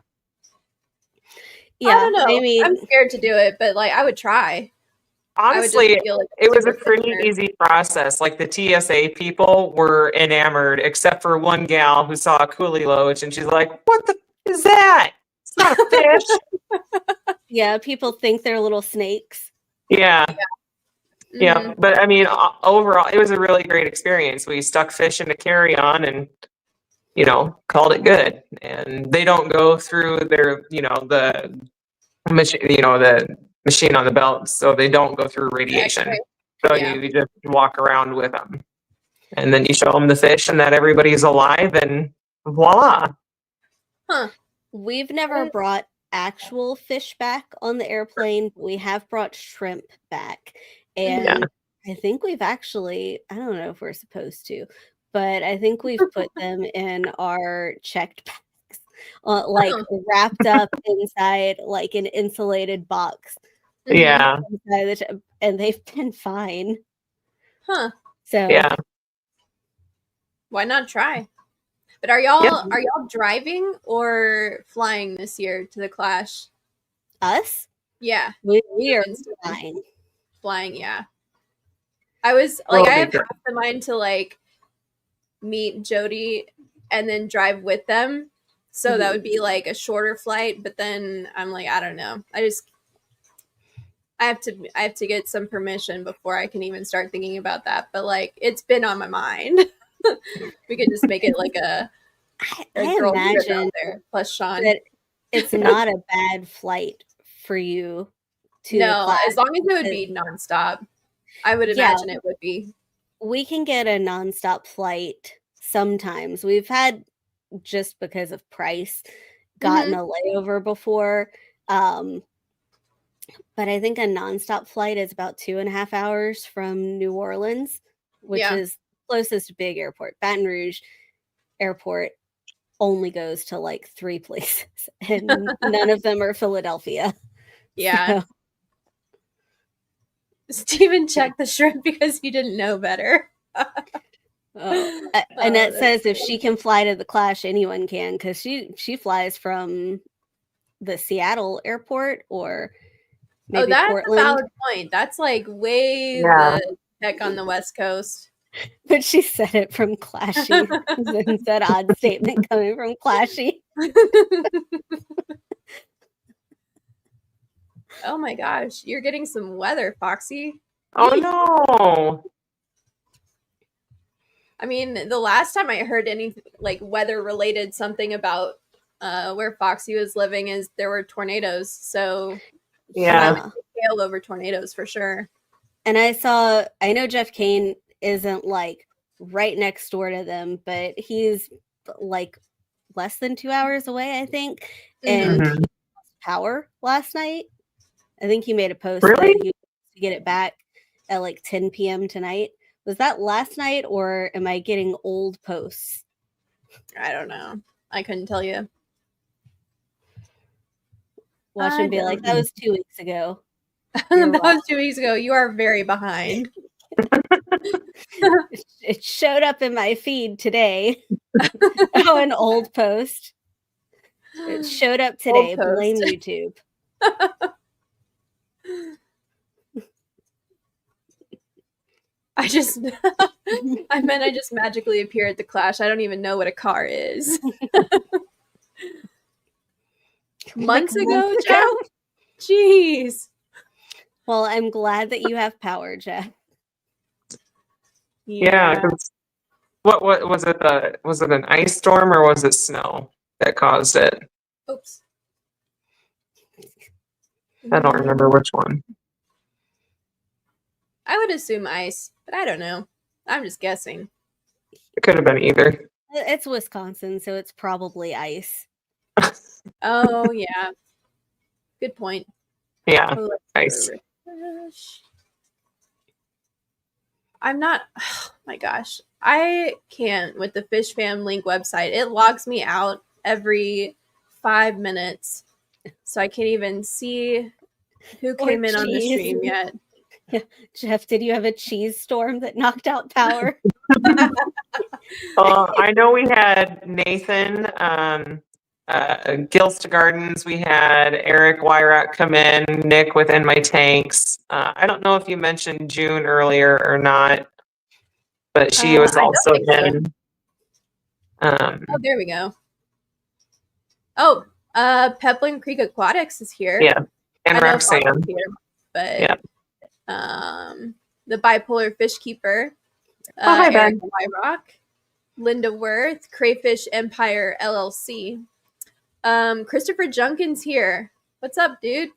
S1: Yeah, I don't know. I mean, I'm scared to do it, but like I would try.
S2: Honestly, it was a pretty easy process. Like the TSA people were enamored, except for one gal who saw a coolie loach and she's like, "What the is that? It's not a fish."
S3: Yeah, people think they're little snakes.
S2: Yeah. Yeah, but I mean, overall, it was a really great experience. We stuck fish in a carry-on and, called it good. And they don't go through their, the machine, the machine on the belt, so they don't go through radiation. So you just walk around with them, and then you show them the fish, and that everybody's alive, and voila.
S1: Huh.
S3: We've never brought actual fish back on the airplane. We have brought shrimp back. And I think we've actually, I don't know if we're supposed to, but I think we've put them in our checked bags, like wrapped up inside like an insulated box.
S2: Yeah.
S3: And they've been fine.
S1: Huh.
S3: So
S2: yeah.
S1: Why not try? But are y'all driving or flying this year to the Clash?
S3: Us?
S1: Yeah.
S3: We are flying.
S1: Flying, yeah. I was like, I have half the mind to like meet Jodi and then drive with them. So that would be like a shorter flight, but then I'm like, I don't know. I have to get some permission before I can even start thinking about that. But like, it's been on my mind. We could just make it like a girl trip out there plus Sean.
S3: That it's not a bad flight for you to
S1: no, as long as it would be nonstop. I would imagine it would be.
S3: We can get a nonstop flight sometimes. We've had, just because of price, gotten a layover before. But I think a nonstop flight is about 2.5 hours from New Orleans, which is closest big airport. Baton Rouge Airport only goes to like 3 places, and none of them are Philadelphia.
S1: Yeah. So. Steven checked the shrimp because he didn't know better.
S3: Annette says if she can fly to the Clash, anyone can, because she flies from the Seattle airport or maybe
S1: that's
S3: Portland.
S1: A valid point. That's like way the heck on the West Coast.
S3: But she said it from Clashy. It's that odd statement coming from Clashy.
S1: Oh my gosh, you're getting some weather, Foxy.
S2: Oh no.
S1: I mean, the last time I heard any like weather related something about where Foxy was living is there were tornadoes. So I would hail over tornadoes for sure.
S3: And I know Jeff Kane isn't like right next door to them, but he's like less than 2 hours away, I think. And he lost power last night. I think he made a post that he was to get it back at like 10 p.m. tonight. Was that last night, or am I getting old posts?
S1: I don't know. I couldn't tell you.
S3: Watch him be like, that was 2 weeks ago.
S1: That was 2 weeks ago. You are very behind.
S3: It showed up in my feed today. Oh, an old post. It showed up today. Blame YouTube.
S1: I just magically appear at the Clash. I don't even know what a car is. Months ago, Jeff? Jeez.
S3: Well, I'm glad that you have power, Jeff.
S2: Yeah. What was it? Was it an ice storm or was it snow that caused it?
S1: Oops.
S2: I don't remember which one.
S1: I would assume ice, but I don't know. I'm just guessing.
S2: It could have been either.
S3: It's Wisconsin, so it's probably ice.
S1: Oh, yeah. Good point.
S2: Yeah, ice.
S1: I'm not, oh my gosh. I can't with the Fish Fam Link website. It logs me out every 5 minutes. So I can't even see who came in on the stream yet.
S3: Yeah. Jeff, did you have a cheese storm that knocked out power?
S2: I know we had Nathan, Gilsta Gardens. We had Eric Wyrock come in, Nick within my tanks. I don't know if you mentioned June earlier or not, but she was also in.
S1: So. Oh, there we go. Oh, Peplin Creek Aquatics is here.
S2: Yeah, and Roxanne.
S1: Here, but the Bipolar Fish Keeper,
S2: hi,
S1: Eric
S2: Ben.
S1: Wyrock, Linda Worth, Crayfish Empire LLC. Christopher Junkins here. What's up, dude?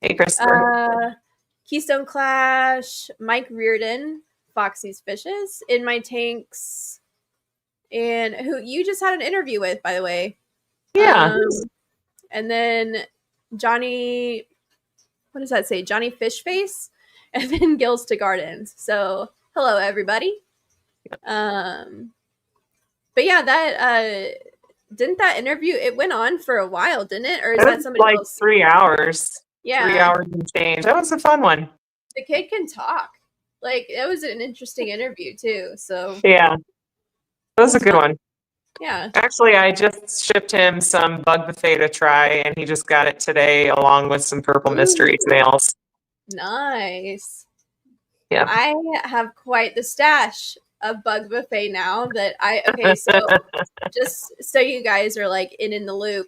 S2: Hey, Christopher.
S1: Keystone Clash, Mike Reardon, Foxy's Fishes, In My Tanks, and who you just had an interview with, by the way.
S2: Yeah.
S1: And then Johnny, what does that say? Johnny Fishface, and then Gills to Gardens. So hello, everybody. But yeah, that didn't that interview, it went on for a while, didn't it? Or is that somebody
S2: like
S1: else?
S2: 3 hours.
S1: Yeah.
S2: 3 hours and change. That was a fun one.
S1: The kid can talk. Like, it was an interesting interview too. So
S2: yeah, that was a good one.
S1: Yeah.
S2: Actually, I just shipped him some Bug Buffet to try, and he just got it today along with some purple mystery snails.
S1: Nice.
S2: Yeah.
S1: I have quite the stash of Bug Buffet now that okay, so just so you guys are like in the loop.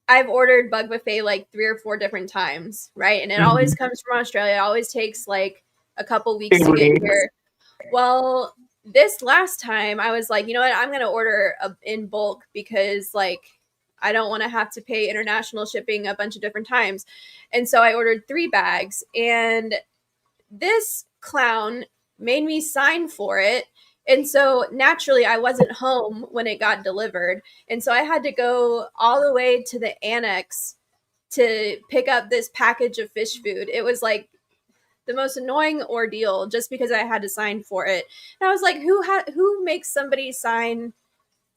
S1: I've ordered Bug Buffet like 3 or 4 different times, right? And it always comes from Australia. It always takes like a couple weeks to get here. Well, this last time I was like, you know what? I'm going to order in bulk because like I don't want to have to pay international shipping a bunch of different times. And so I ordered 3 bags, and this clown made me sign for it. And so naturally I wasn't home when it got delivered. And so I had to go all the way to the annex to pick up this package of fish food. It was like the most annoying ordeal just because I had to sign for it. And I was like, who makes somebody sign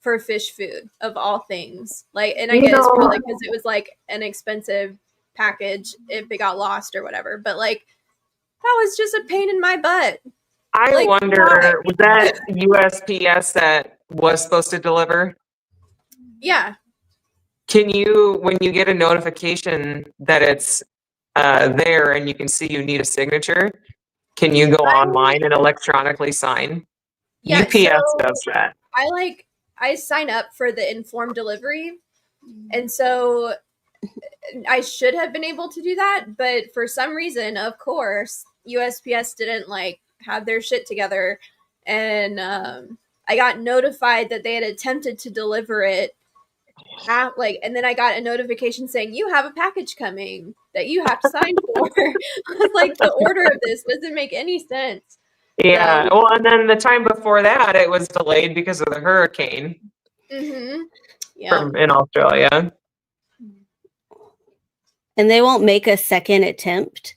S1: for fish food of all things? Like, and I guess it's probably because it was like an expensive package if it got lost or whatever. But like, that was just a pain in my butt.
S2: I wonder, was that USPS that was supposed to deliver?
S1: Yeah.
S2: Can you, when you get a notification that it's there and you can see you need a signature, can you go online and electronically sign? Yeah, UPS does that.
S1: I sign up for the informed delivery, and so I should have been able to do that, but for some reason, of course, USPS didn't like have their shit together, and I got notified that they had attempted to deliver it and then I got a notification saying you have a package coming that you have to sign for. I was like, the order of this doesn't make any sense.
S2: Yeah. So, well, and then the time before that, it was delayed because of the hurricane.
S1: Yeah.
S2: In Australia.
S3: And they won't make a second attempt.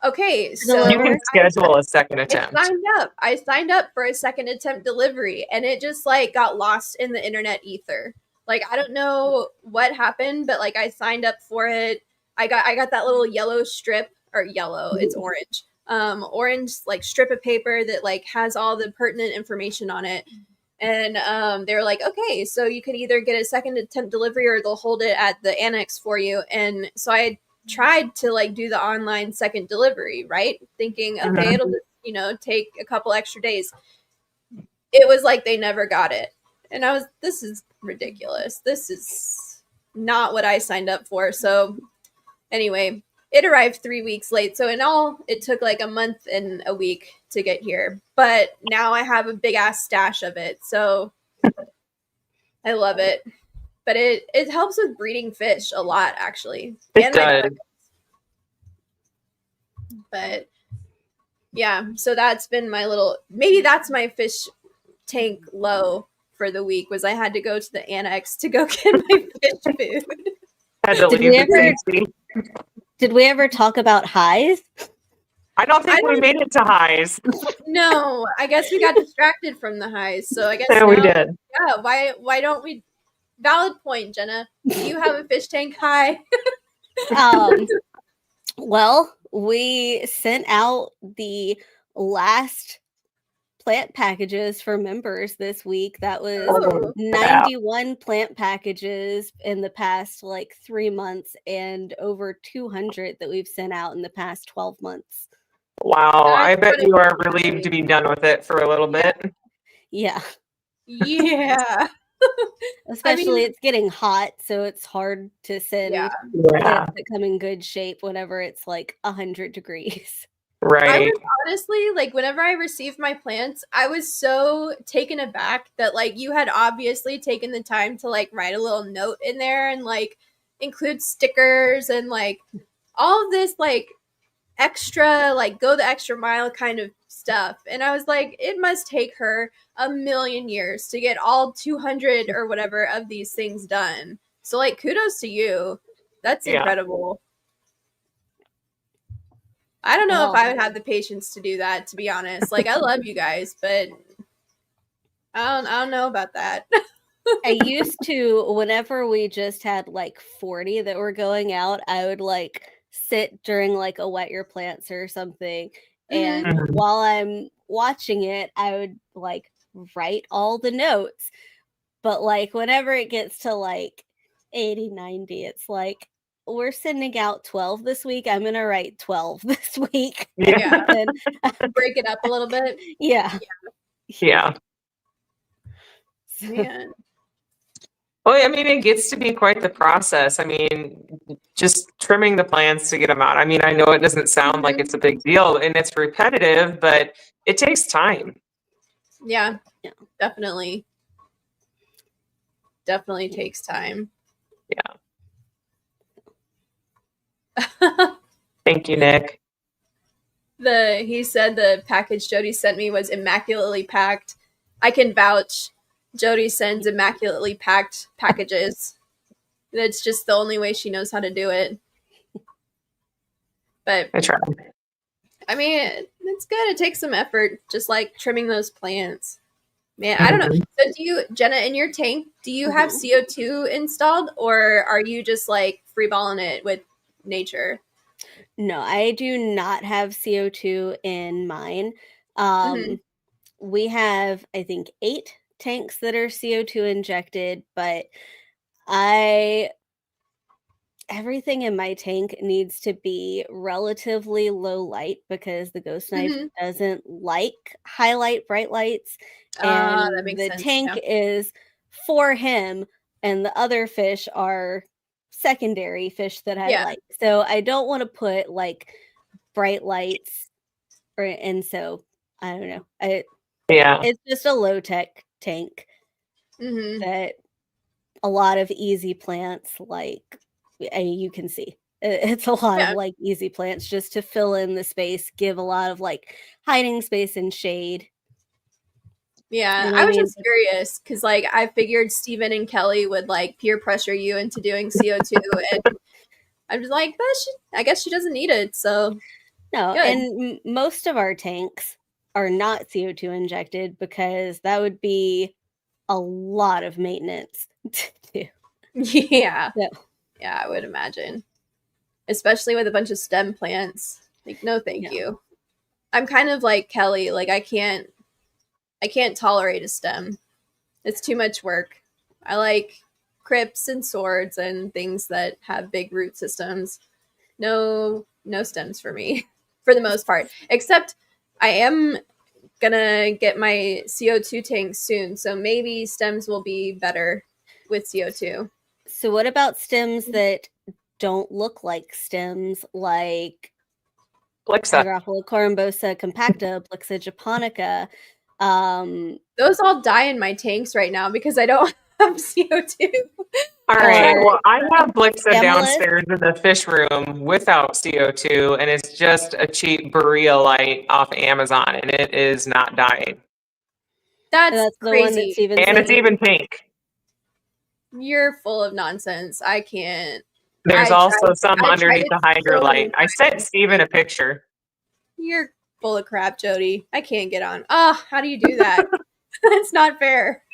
S1: Okay, so
S2: you can schedule a second attempt.
S1: I signed up for a second attempt delivery, and it just like got lost in the internet ether. Like, I don't know what happened, but like I signed up for it. I got that little yellow strip, or yellow, it's orange. Orange like strip of paper that like has all the pertinent information on it. And they were like, okay, so you could either get a second attempt delivery or they'll hold it at the annex for you. And so I tried to like do the online second delivery, right? Thinking, okay, it'll just, take a couple extra days. It was like they never got it. And I was, this is ridiculous. This is not what I signed up for. So anyway, it arrived 3 weeks late. So in all, it took like a month and a week to get here. But now I have a big ass stash of it. So I love it. But it helps with breeding fish a lot, actually.
S2: It does.
S1: But yeah, so that's been my maybe that's my fish tank low for the week, was I had to go to the annex to go get my fish food.
S3: Did we ever talk about highs?
S2: I don't think we made it to highs.
S1: No, I guess we got distracted from the highs. So I guess
S2: we did.
S1: Yeah, why don't we? Valid point, Jenna. Do you have a fish tank high?
S3: Well, we sent out the last plant packages for members this week. That was 91 plant packages in the past like 3 months, and over 200 that we've sent out in the past 12 months.
S2: Wow, I bet you are relieved to be done with it for a little bit.
S3: Yeah.
S1: Yeah.
S3: Especially it's getting hot, so it's hard to send plants that come in good shape whenever it's like 100 degrees.
S2: Right.
S1: I was honestly, like, whenever I received my plants, I was so taken aback that, like, you had obviously taken the time to, like, write a little note in there and, like, include stickers and, like, all of this, like, extra, like, go the extra mile kind of stuff. And I was like, it must take her a million years to get all 200 or whatever of these things done. So, like, kudos to you. That's incredible. I don't know if I would have the patience to do that, to be honest. Like, I love you guys, but I don't know about that.
S3: I used to, whenever we just had like 40 that were going out, I would like sit during like a wet your plants or something. And while I'm watching it, I would like write all the notes. But like whenever it gets to like 80, 90, it's like, we're sending out 12 this week. I'm going to write 12 this week.
S1: Yeah. Break it up a little bit.
S3: Yeah.
S1: Man.
S2: Well, I mean, it gets to be quite the process. I mean, just trimming the plants to get them out. I mean, I know it doesn't sound like it's a big deal and it's repetitive, but it takes time.
S1: Yeah, definitely. Definitely takes time.
S2: Yeah. Thank you, Nick.
S1: He said the package Jodi sent me was immaculately packed. I can vouch. Jodi sends immaculately packed packages. That's just the only way she knows how to do it. But
S2: I try.
S1: I mean, it's good. It takes some effort, just like trimming those plants. Man, I don't know. So do you, Jenna, in your tank, do you have CO2 installed, or are you just like freeballing it with nature?
S3: No, I do not have CO2 in mine. We have, I think, 8 tanks that are CO2 injected, but everything in my tank needs to be relatively low light because the ghost knife doesn't like highlight bright lights. And
S1: that makes
S3: the
S1: sense.
S3: tank is for him, and the other fish are secondary fish that I like. So I don't want to put like bright lights and so I don't know. It's just a low tech tank that a lot of easy plants, like you can see it's a lot of like easy plants just to fill in the space, give a lot of like hiding space and shade.
S1: Yeah, I was just curious because like I figured Steven and Kelly would like peer pressure you into doing CO2 and I'm just like, I guess she doesn't need it, so
S3: no. Good. And most of our tanks are not CO2 injected because that would be a lot of maintenance to do.
S1: Yeah. Yeah, I would imagine. Especially with a bunch of stem plants. Like, no thank you. I'm kind of like Kelly, like I can't tolerate a stem. It's too much work. I like crypts and swords and things that have big root systems. No stems for me, for the most part. Except I am gonna get my CO2 tank soon, so maybe stems will be better with CO2.
S3: So what about stems that don't look like stems, like Hygrophila corymbosa compacta, Blixa japonica?
S1: Those all die in my tanks right now because I don't have CO2.
S2: All right. Well, I have Blixa downstairs in the fish room without CO2, and it's just a cheap Borealite off Amazon, and it is not dying.
S1: That's crazy.
S2: And it's even pink.
S1: You're full of nonsense. I can't.
S2: There's also some underneath the hydrolite. I sent Steven a picture.
S1: You're full of crap, Jodi. I can't get on. Oh, how do you do that? That's not fair.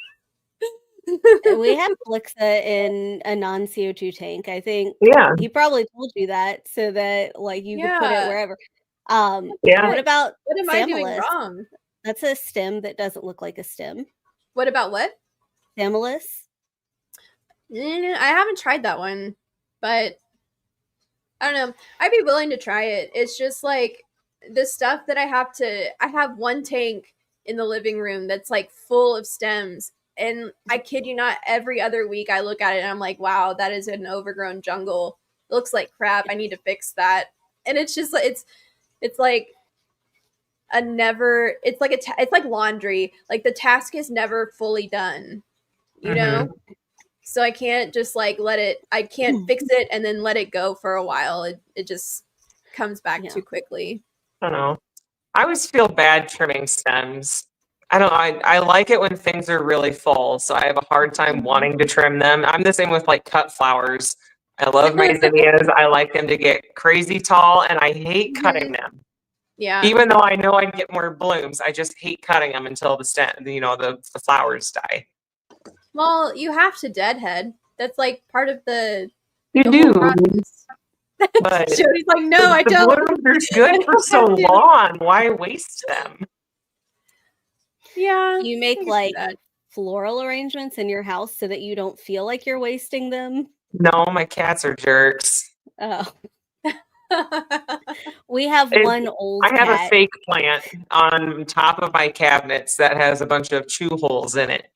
S3: We have Blixa in a non-CO2 tank. I think he probably told you that so that like you could put it wherever. What about
S1: what am I doing wrong?
S3: That's a stem that doesn't look like a stem.
S1: What about what?
S3: Thamylus.
S1: I haven't tried that one, but I don't know. I'd be willing to try it. It's just like the stuff that I have one tank in the living room that's like full of stems. And I kid you not, every other week I look at it and I'm like, wow, that is an overgrown jungle. It looks like crap. I need to fix that. And it's just, it's like it's like it's like laundry. Like the task is never fully done, you know? So I can't just like I can't fix it and then let it go for a while. It just comes back too quickly.
S2: I don't know. I always feel bad trimming stems. I don't know. I like it when things are really full, so I have a hard time wanting to trim them. I'm the same with like cut flowers. I love my zinnias. I like them to get crazy tall, and I hate cutting them.
S1: Yeah.
S2: Even though I know I'd get more blooms, I just hate cutting them until the flowers die.
S1: Well, you have to deadhead. That's like part of the
S2: do.
S1: Process.
S2: But
S1: Jodi's like, no, I don't.
S2: The blooms are good for so long. Why waste them?
S1: Yeah.
S3: You make like floral arrangements in your house so that you don't feel like you're wasting them?
S2: No, my cats are jerks.
S3: Oh. We have one old
S2: I have
S3: cat.
S2: a fake plant on top of my cabinets that has a bunch of chew holes in it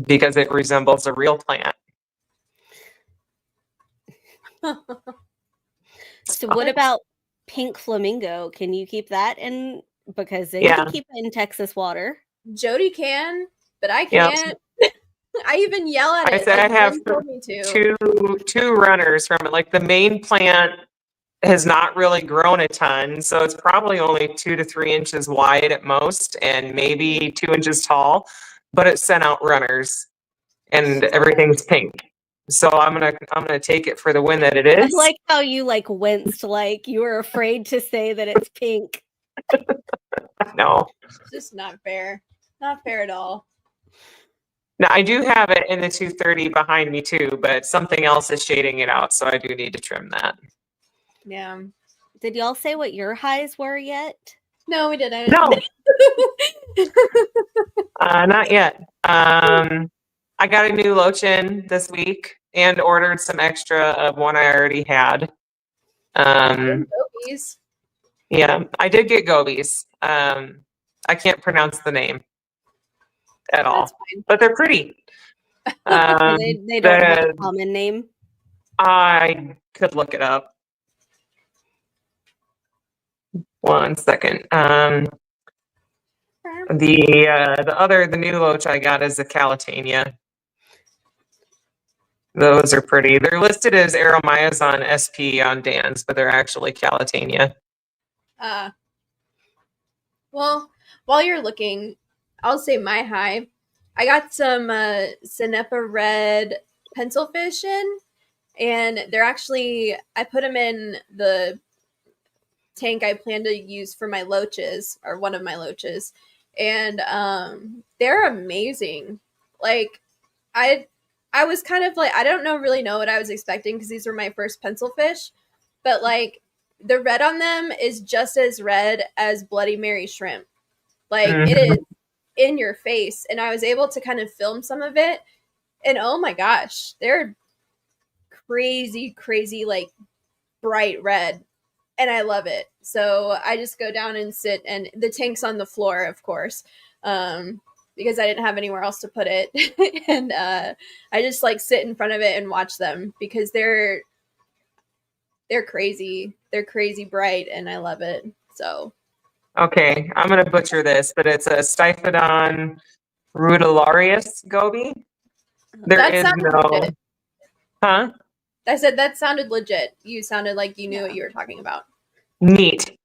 S2: because it resembles a real plant.
S3: So what about pink flamingo? Can you keep that in? Because then you can keep it in Texas water.
S1: Jodi can, but I can't. I even yell at it.
S2: I said I have two runners from it. Like the main plant has not really grown a ton, so it's probably only 2 to 3 inches wide at most, and maybe 2 inches tall. But it sent out runners, and everything's pink. So I'm gonna take it for the win that it is.
S3: I like how you like winced, like you were afraid to say that it's pink.
S2: No,
S1: it's just not fair. Not fair at all.
S2: Now I do have it in the 230 behind me too, but something else is shading it out, so I do need to trim that.
S1: Yeah.
S3: Did y'all say what your highs were yet?
S1: No, we didn't.
S2: No. Not yet. I got a new lotion this week and ordered some extra of one I already had.
S1: Gobies.
S2: Yeah, I did get gobies. I can't pronounce the name at all, but they're pretty.
S3: They don't have a common name.
S2: I could look it up. 1 second. The new loach I got is the Calitania. Those are pretty. They're listed as Aromyazon SP on Dan's, but they're actually Calitania.
S1: Well, while you're looking, I'll say my high. I got some Cenepa Red pencil fish in, and they're actually, I put them in the tank I plan to use for my loaches, or one of my loaches, and they're amazing. Like, I was kind of like, I don't really know what I was expecting because these were my first pencil fish, but like the red on them is just as red as Bloody Mary shrimp. Like it is in your face, and I was able to kind of film some of it, and oh my gosh, they're crazy like bright red, and I love it. So I just go down and sit, and the tank's on the floor, of course, because I didn't have anywhere else to put it. And I just like sit in front of it and watch them because they're crazy. They're crazy bright, and I love it. So.
S2: Okay, I'm going to butcher this, but it's a Stiphodon rudularius goby. There is no...
S1: Legit.
S2: Huh?
S1: I said that sounded legit. You sounded like you knew what you were talking about.
S2: Neat.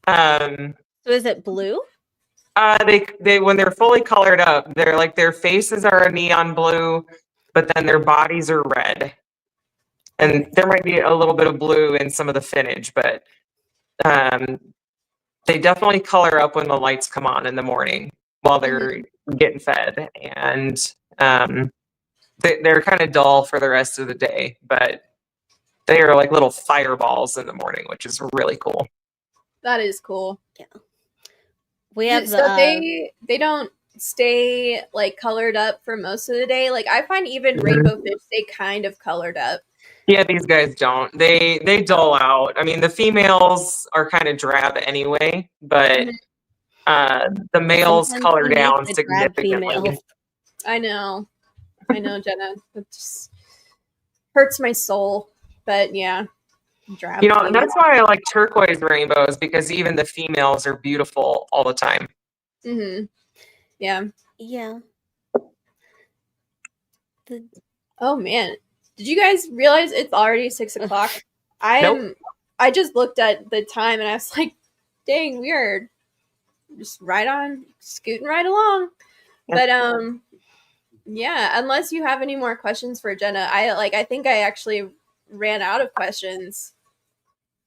S3: So is it blue?
S2: They when they're fully colored up, they're like their faces are a neon blue, but then their bodies are red. And there might be a little bit of blue in some of the finnage, but they definitely color up when the lights come on in the morning while they're getting fed. And they're kind of dull for the rest of the day, but they are like little fireballs in the morning, which is really cool.
S1: That is cool.
S3: Yeah. We have
S1: they don't stay like colored up for most of the day. Like I find even rainbow fish stay kind of colored up.
S2: Yeah, these guys don't. They dull out. I mean, the females are kind of drab anyway, but the males color down significantly.
S1: I know, Jenna. It just hurts my soul. But yeah. Drab
S2: You know,
S1: female.
S2: that's why I like turquoise rainbows, because even the females are beautiful all the time.
S1: Mm-hmm. Yeah.
S3: Yeah.
S1: Oh man, did you guys realize it's already 6 o'clock?
S2: Nope.
S1: I just looked at the time and I was like, dang, we are just scooting right along.
S2: Yep.
S1: But yeah, unless you have any more questions for Jenna, I think I actually ran out of questions.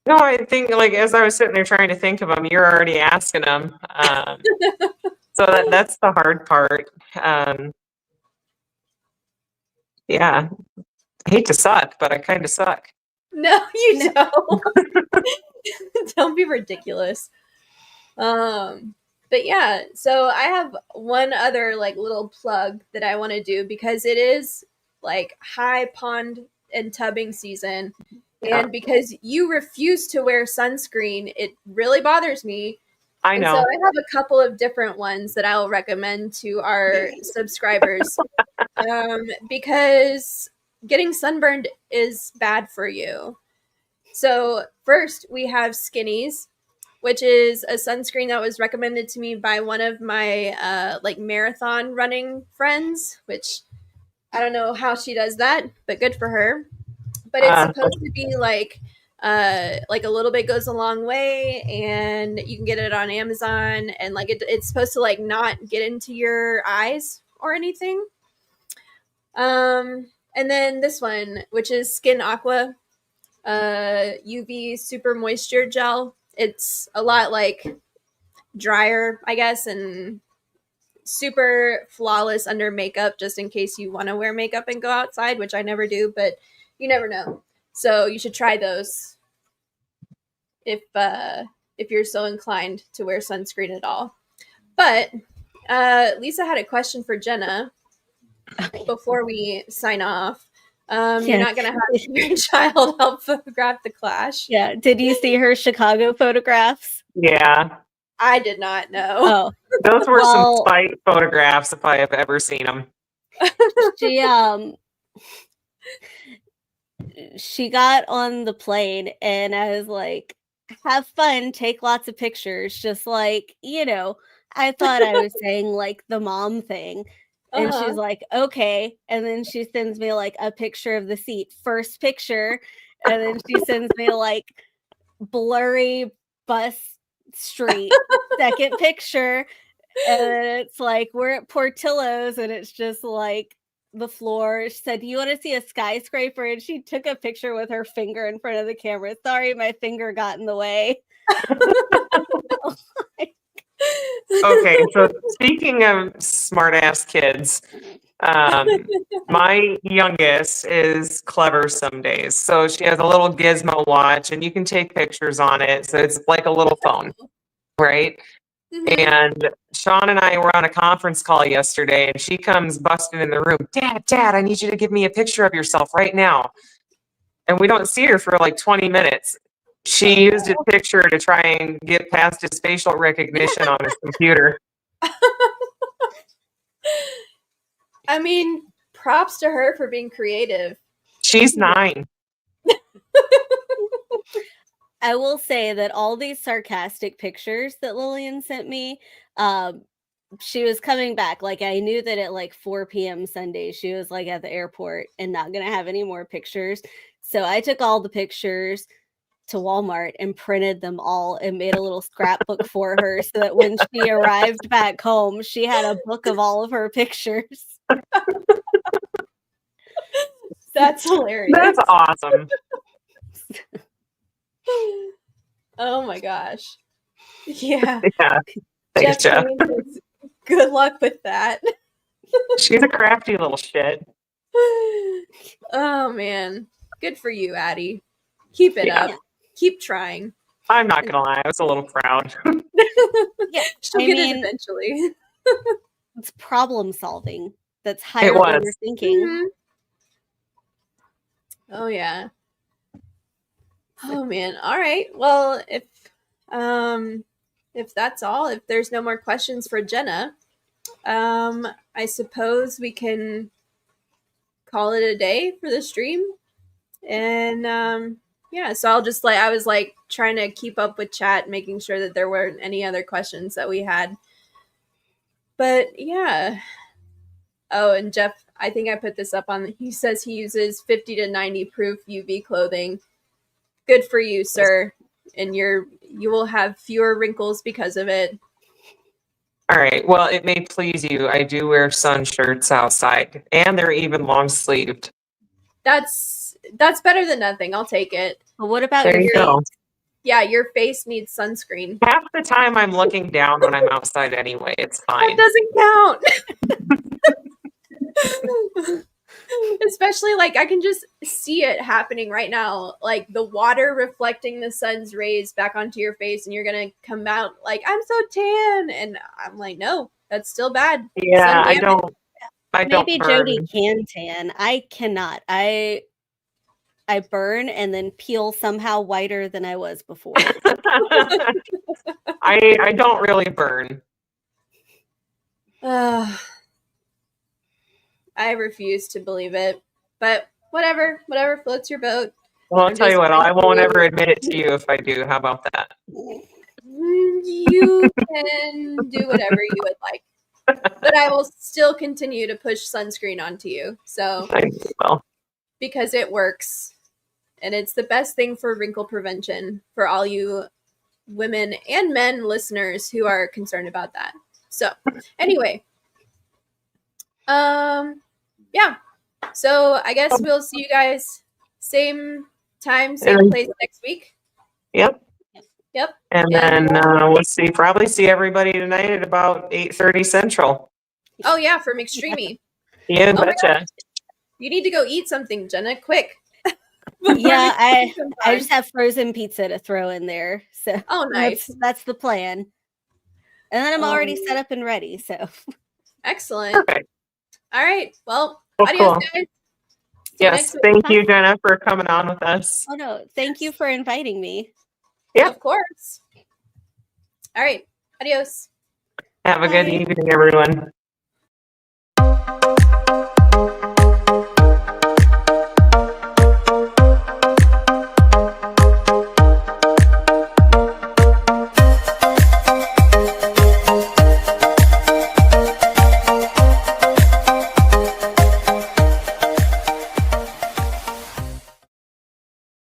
S2: No, I think, like, as I was sitting there trying to think of them, you're already asking them. So that's the hard part. Yeah, I hate to suck, but I kind of suck.
S1: No, you don't. Don't be ridiculous. But yeah, so I have one other like little plug that I want to do because it is like high pond and tubbing season.
S2: Yeah.
S1: And because you refuse to wear sunscreen, it really bothers me.
S2: I know.
S1: And so I have a couple of different ones that I'll recommend to our subscribers because getting sunburned is bad for you. So first we have Skinnies, which is a sunscreen that was recommended to me by one of my like marathon running friends, which I don't know how she does that, but good for her. But it's supposed to be like a little bit goes a long way, and you can get it on Amazon, and like it's supposed to like not get into your eyes or anything. And then this one, which is Skin Aqua UV Super Moisture Gel. It's a lot like drier, I guess, and super flawless under makeup, just in case you want to wear makeup and go outside, which I never do, but you never know. So you should try those if you're so inclined to wear sunscreen at all. But Lisa had a question for Jenna before we sign off. You're not going to have your child help photograph the clash.
S3: Yeah. Did you see her Chicago photographs?
S2: Yeah.
S1: I did not know.
S3: Oh.
S2: Those were some spite photographs if I have ever seen them.
S3: She got on the plane and I was like, have fun, take lots of pictures, just like, you know, I thought I was saying like the mom thing. And she's like, okay. And then she sends me like a picture of the seat, first picture. And then she sends me like blurry bus street, second picture. And then it's like, we're at Portillo's and it's just like the floor. She said, do you want to see a skyscraper? And she took a picture with her finger in front of the camera. Sorry, my finger got in the way.
S2: Okay, so speaking of smart ass kids, my youngest is clever some days. So she has a little gizmo watch and you can take pictures on it. So it's like a little phone, right? Mm-hmm. And Sean and I were on a conference call yesterday and she comes busting in the room. Dad, I need you to give me a picture of yourself right now. And we don't see her for like 20 minutes. She used a picture to try and get past his facial recognition on his computer.
S1: I mean, props to her for being creative.
S2: She's 9.
S3: I will say that all these sarcastic pictures that Lillian sent me, she was coming back. Like, I knew that at like 4 p.m. Sunday, she was like at the airport and not going to have any more pictures. So I took all the pictures to Walmart and printed them all and made a little scrapbook for her so that when she arrived back home, she had a book of all of her pictures.
S1: That's hilarious.
S2: That's awesome.
S1: Oh my gosh. Yeah.
S2: Yeah. Thanks, Jeff.
S1: Good luck with that.
S2: She's a crafty little shit.
S1: Oh man. Good for you, Addie. Keep it up. Keep trying.
S2: I'm not gonna lie, I was a little proud.
S1: Yeah, she'll get it eventually.
S3: It's problem solving. That's higher order thinking.
S1: Mm-hmm. Oh yeah. Oh man. All right. Well, if that's all, if there's no more questions for Jenna, I suppose we can call it a day for the stream. And yeah, so I'll just I was like trying to keep up with chat, making sure that there weren't any other questions that we had. But yeah. Oh, and Jeff, I think I put this up on, he says he uses 50 to 90 proof UV clothing. Good for you, sir. And you will have fewer wrinkles because of it.
S2: All right. Well, it may please you. I do wear sun shirts outside, and they're even long sleeved.
S1: That's better than nothing. I'll take it.
S3: Well, what about
S2: there
S3: your
S2: you go.
S1: Yeah, your face needs sunscreen.
S2: Half the time I'm looking down when I'm outside anyway. It's fine.
S1: That doesn't count. Especially I can just see it happening right now. Like the water reflecting the sun's rays back onto your face, and you're gonna come out like, I'm so tan. And I'm like, no, that's still bad.
S2: Yeah, I don't
S3: Maybe
S2: burn.
S3: Jodi can tan. I cannot. I burn and then peel somehow whiter than I was before.
S2: I don't really burn.
S1: I refuse to believe it, but whatever floats your boat.
S2: Well, I'll tell you what, I won't ever admit it to you if I do. How about that?
S1: You can do whatever you would like, but I will still continue to push sunscreen onto you. So, because it works, and it's the best thing for wrinkle prevention for all you women and men listeners who are concerned about that. So, anyway, yeah. So I guess we'll see you guys same time, same place next week.
S2: Yep. And then we'll probably see everybody tonight at about 8:30 Central.
S1: Oh yeah, for McStreamy.
S2: Yeah, betcha.
S1: You need to go eat something, Jenna, quick.
S3: Yeah, I just have frozen pizza to throw in there. So
S1: nice.
S3: That's the plan. And then I'm already set up and ready. So
S1: excellent.
S2: Perfect.
S1: All right. Well, adios, guys.
S2: Yes, thank you, Jenna, for coming on with us.
S3: Oh no, thank you for inviting me.
S2: Yeah,
S1: of course. All right. Adios.
S2: Have a good evening, everyone.